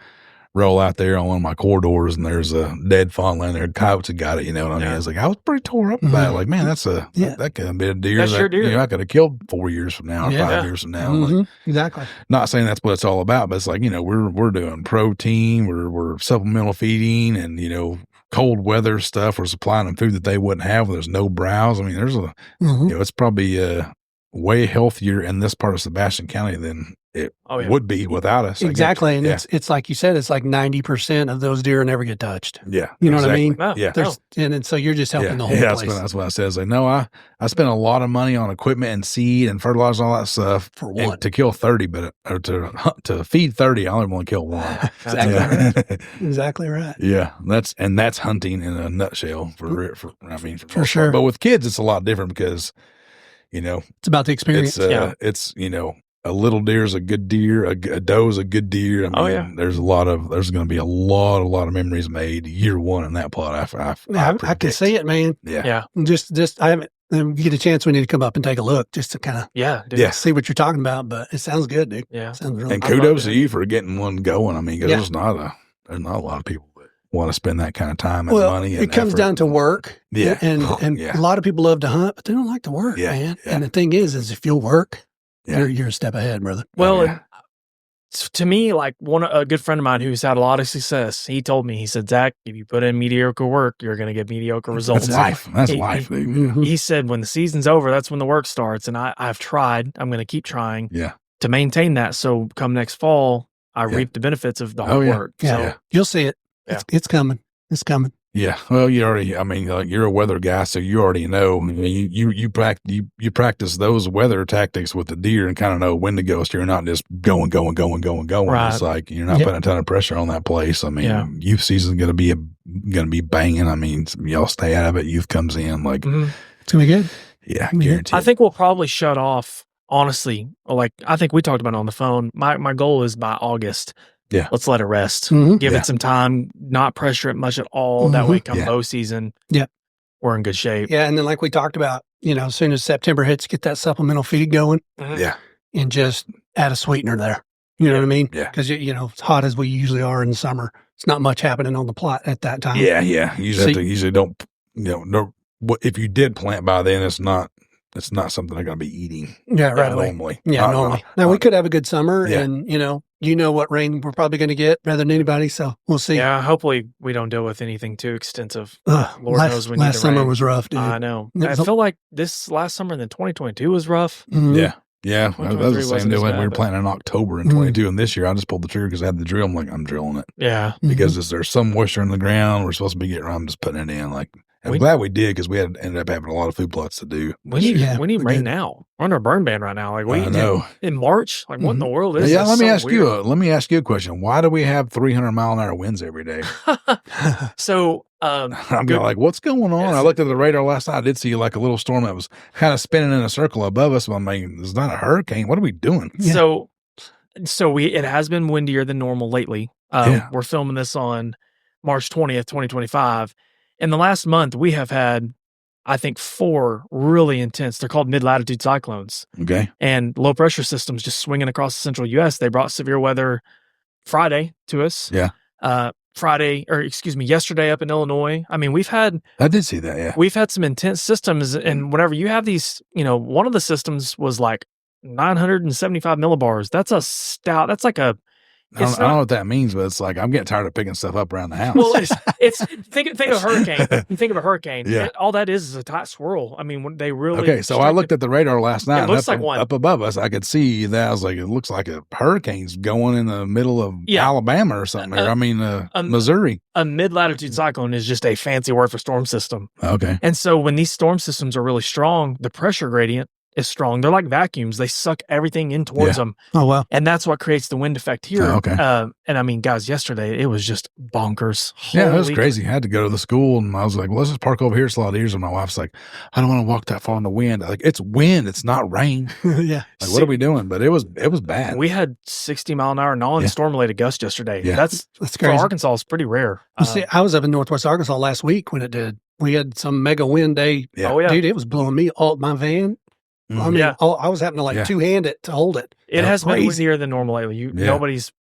Roll out there on one of my corridors and there's a dead fawn laying there. Coyotes had got it, you know what I mean? I was like, I was pretty tore up about it. Like, man, that's that could have been a deer that's your deer. You know, I could have killed 4 years from now or 5 years from now. Like, exactly. Not saying that's what it's all about, but it's like, you know, we're doing protein, we're supplemental feeding and, you know, cold weather stuff. We're supplying them food that they wouldn't have when there's no browse. I mean, there's you know, it's probably way healthier in this part of Sebastian County than it would be without us. Exactly. And it's like you said, it's like 90% of those deer never get touched. Yeah. You know what I mean? Yeah. And so you're just helping the whole place. That's what I said. It's like, no, I spent a lot of money on equipment and seed and fertilizer and all that stuff for one. To kill 30, but or to feed 30, I only want to kill one. Exactly right. Exactly right. Yeah. That's hunting in a nutshell for sure. But with kids, it's a lot different because, you know, it's about the experience. It's, you know, a little deer is a good deer. A doe is a good deer. I mean, there's going to be a lot of memories made year one in that plot. I can see it, man. Yeah. Just I haven't. When we get a chance, we need to come up and take a look just to kind of see what you're talking about. But it sounds good, dude. Yeah, sounds really. And kudos to you for getting one going. I mean, because there's not a lot of people that want to spend that kind of time and money. And it comes down to work. Yeah, and a lot of people love to hunt, but they don't like to work, man. Yeah. And the thing is if you'll work. You're a step ahead, brother. Well, to me, like a good friend of mine who's had a lot of success, he told me, he said, Zach, if you put in mediocre work, you're going to get mediocre results. That's life. That's life. He said, when the season's over, that's when the work starts. And I've tried. I'm going to keep trying to maintain that. So come next fall, I reap the benefits of the hard work. Yeah. So, you'll see it. It's coming. It's coming. Yeah. Well, you're a weather guy, so you already know. I mean, you practice those weather tactics with the deer and kind of know when to go. So you're not just going. Right. It's like you're not putting a ton of pressure on that place. I mean, youth season's going to be banging. I mean, y'all stay out of it. Youth comes in like it's gonna be good. Yeah, guaranteed. I think we'll probably shut off. Honestly, like I think we talked about it on the phone. My goal is by August. Yeah. Let's let it rest. Give it some time, not pressure it much at all. That way come bow season. Yeah. We're in good shape. Yeah. And then like we talked about, you know, as soon as September hits, get that supplemental feed going. Yeah. And just add a sweetener there. You know what I mean? Yeah. Because, you know, as hot as we usually are in the summer, it's not much happening on the plot at that time. Yeah. Yeah. Usually don't, you know, if you did plant by then, it's not something they're going to be eating. Yeah. Right. Normally. Yeah. Normally. Now we could have a good summer and, you know what rain we're probably going to get better than anybody. So we'll see. Yeah. Hopefully we don't deal with anything too extensive. Lord knows we need last summer was rough, dude. I know. I feel like this last summer in 2022 was rough. Yeah. Yeah. That was the same deal when we were planting in October in 22. And this year I just pulled the trigger because I had the drill. I'm like, I'm drilling it. Yeah. Because there's some moisture in the ground. We're supposed to be getting around. I'm just putting it in. Like, I'm glad we did because we ended up having a lot of food plots to do. We need rain now. We're under a burn ban right now. Like I know. In March. Like what in the world is this? Yeah, let me ask you a question. Why do we have 300-mile-an-hour winds every day? So I'm like, what's going on? I looked at the radar last night. I did see like a little storm that was kind of spinning in a circle above us. I'm like, it's not a hurricane. What are we doing? Yeah. So it has been windier than normal lately. We're filming this on March 20th, 2025. In the last month, we have had, I think, 4 really intense. They're called mid-latitude cyclones. Okay. And low pressure systems just swinging across the central U.S. They brought severe weather Friday to us. Yeah. Yesterday up in Illinois. I mean, I did see that, yeah. We've had some intense systems. And whenever you have these, one of the systems was like 975 millibars. That's a stout. That's like a, I don't know what that means, but it's like I'm getting tired of picking stuff up around the house. Well, it's think of a hurricane. You think of a hurricane. Yeah. All that is a tight swirl. I mean, when they really okay. So I looked at the radar last night. It looks like one up above us. I could see that. I was like, it looks like a hurricane's going in the middle of Alabama or something. Missouri. A mid-latitude cyclone is just a fancy word for storm system. Okay. And so when these storm systems are really strong, the pressure gradient is strong. They're like vacuums. They suck everything in towards them. Oh, wow. And that's what creates the wind effect here. Oh, okay. And I mean, guys, yesterday it was just bonkers. Yeah, it was crazy. I had to go to the school and I was like, well, let's just park over here. It's a lot easier. And my wife's like, I don't want to walk that far in the wind. Like, it's wind. It's not rain. Yeah. Like, what are we doing? But it was bad. We had 60-mile-an-hour non-storm-related gusts yesterday. Yeah. That's crazy. For Arkansas, it's pretty rare. See, I was up in Northwest Arkansas last week when it did. We had some mega wind day. Yeah. Oh, yeah. Dude, it was blowing me all my van. I mean, I was having to two-hand it to hold it. It has been windier than normal lately.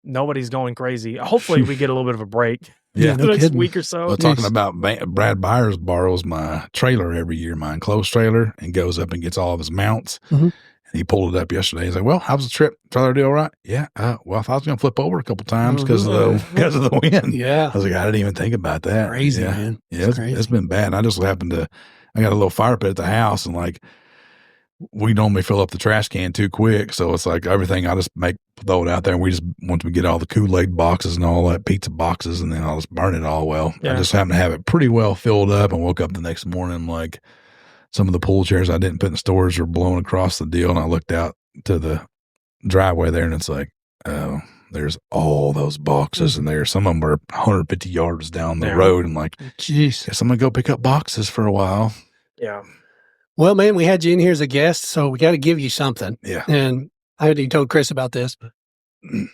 Nobody's going crazy. Hopefully, we get a little bit of a break. Yeah, the next week or so. Well, talking about Brad Byers borrows my trailer every year, my enclosed trailer, and goes up and gets all of his mounts. Mm-hmm. And he pulled it up yesterday. He's like, "Well, how was the trip? Trailer do all right? Yeah. Well, I thought I was going to flip over a couple times because of the wind. Yeah. I was like, I didn't even think about that. Crazy, man. Yeah, it's been bad. I just happened to. I got a little fire pit at the house, and like, we normally fill up the trash can too quick. So it's like everything I just throw it out there. And we just want to get all the Kool-Aid boxes and all that pizza boxes, and then I'll just burn it all. Well, I just happened to have it pretty well filled up and woke up the next morning. Like, some of the pool chairs I didn't put in storage were blown across the deal. And I looked out to the driveway there and it's like, oh, there's all those boxes in there. Some of them were 150 yards down the road. I'm like, jeez, guess I'm going to go pick up boxes for a while. Yeah. Well, man, we had you in here as a guest, so we got to give you something. Yeah. And I already told Chris about this, but here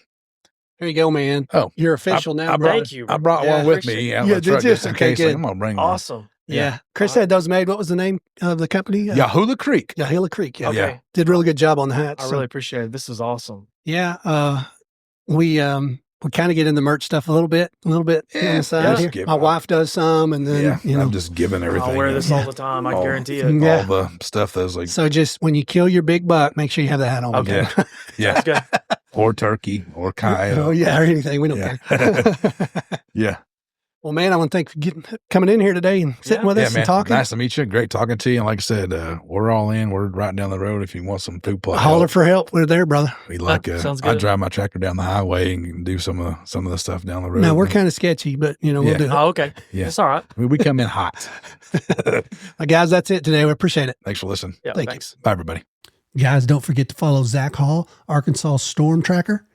you go, man. Oh, you're official now. Thank you. I brought one with me. Yeah, did you? Just in Okay, case. good. I'm going to bring Awesome. Yeah. Chris had those made. What was the name of the company? Yahoo Creek. Yahoo Creek. Yeah. Okay. Yeah. Did a really good job on the hats. I really appreciate it. This is awesome. Yeah. We kind of get in the merch stuff a little bit on the side here. My wife does some, and then I'm just giving everything. I'll wear this all the time. I guarantee it. All the stuff that's like. So just when you kill your big buck, make sure you have the hat on. Okay. Yeah. That's good. Or turkey or coyote. Oh yeah, or anything. We don't care. Yeah. Well, man, I want to thank you for coming in here today and sitting with us and talking. Nice to meet you. Great talking to you. And like I said, we're all in. We're right down the road if you want some food plug. Holler for help. We're there, brother. We like. Sounds good. I drive my tractor down the highway and do some of the stuff down the road. Now we're kind of sketchy, but we'll do it. Oh, okay. Yeah, it's all right. We come in hot. Guys, that's it today. We appreciate it. Thanks for listening. Yeah, thanks. Bye, everybody. Guys, don't forget to follow Zach Hall, Arkansas Storm Tracker.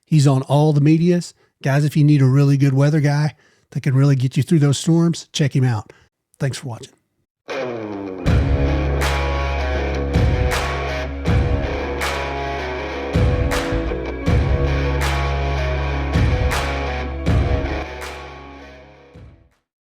He's on all the medias. Guys, if you need a really good weather guy that can really get you through those storms, check him out. Thanks for watching.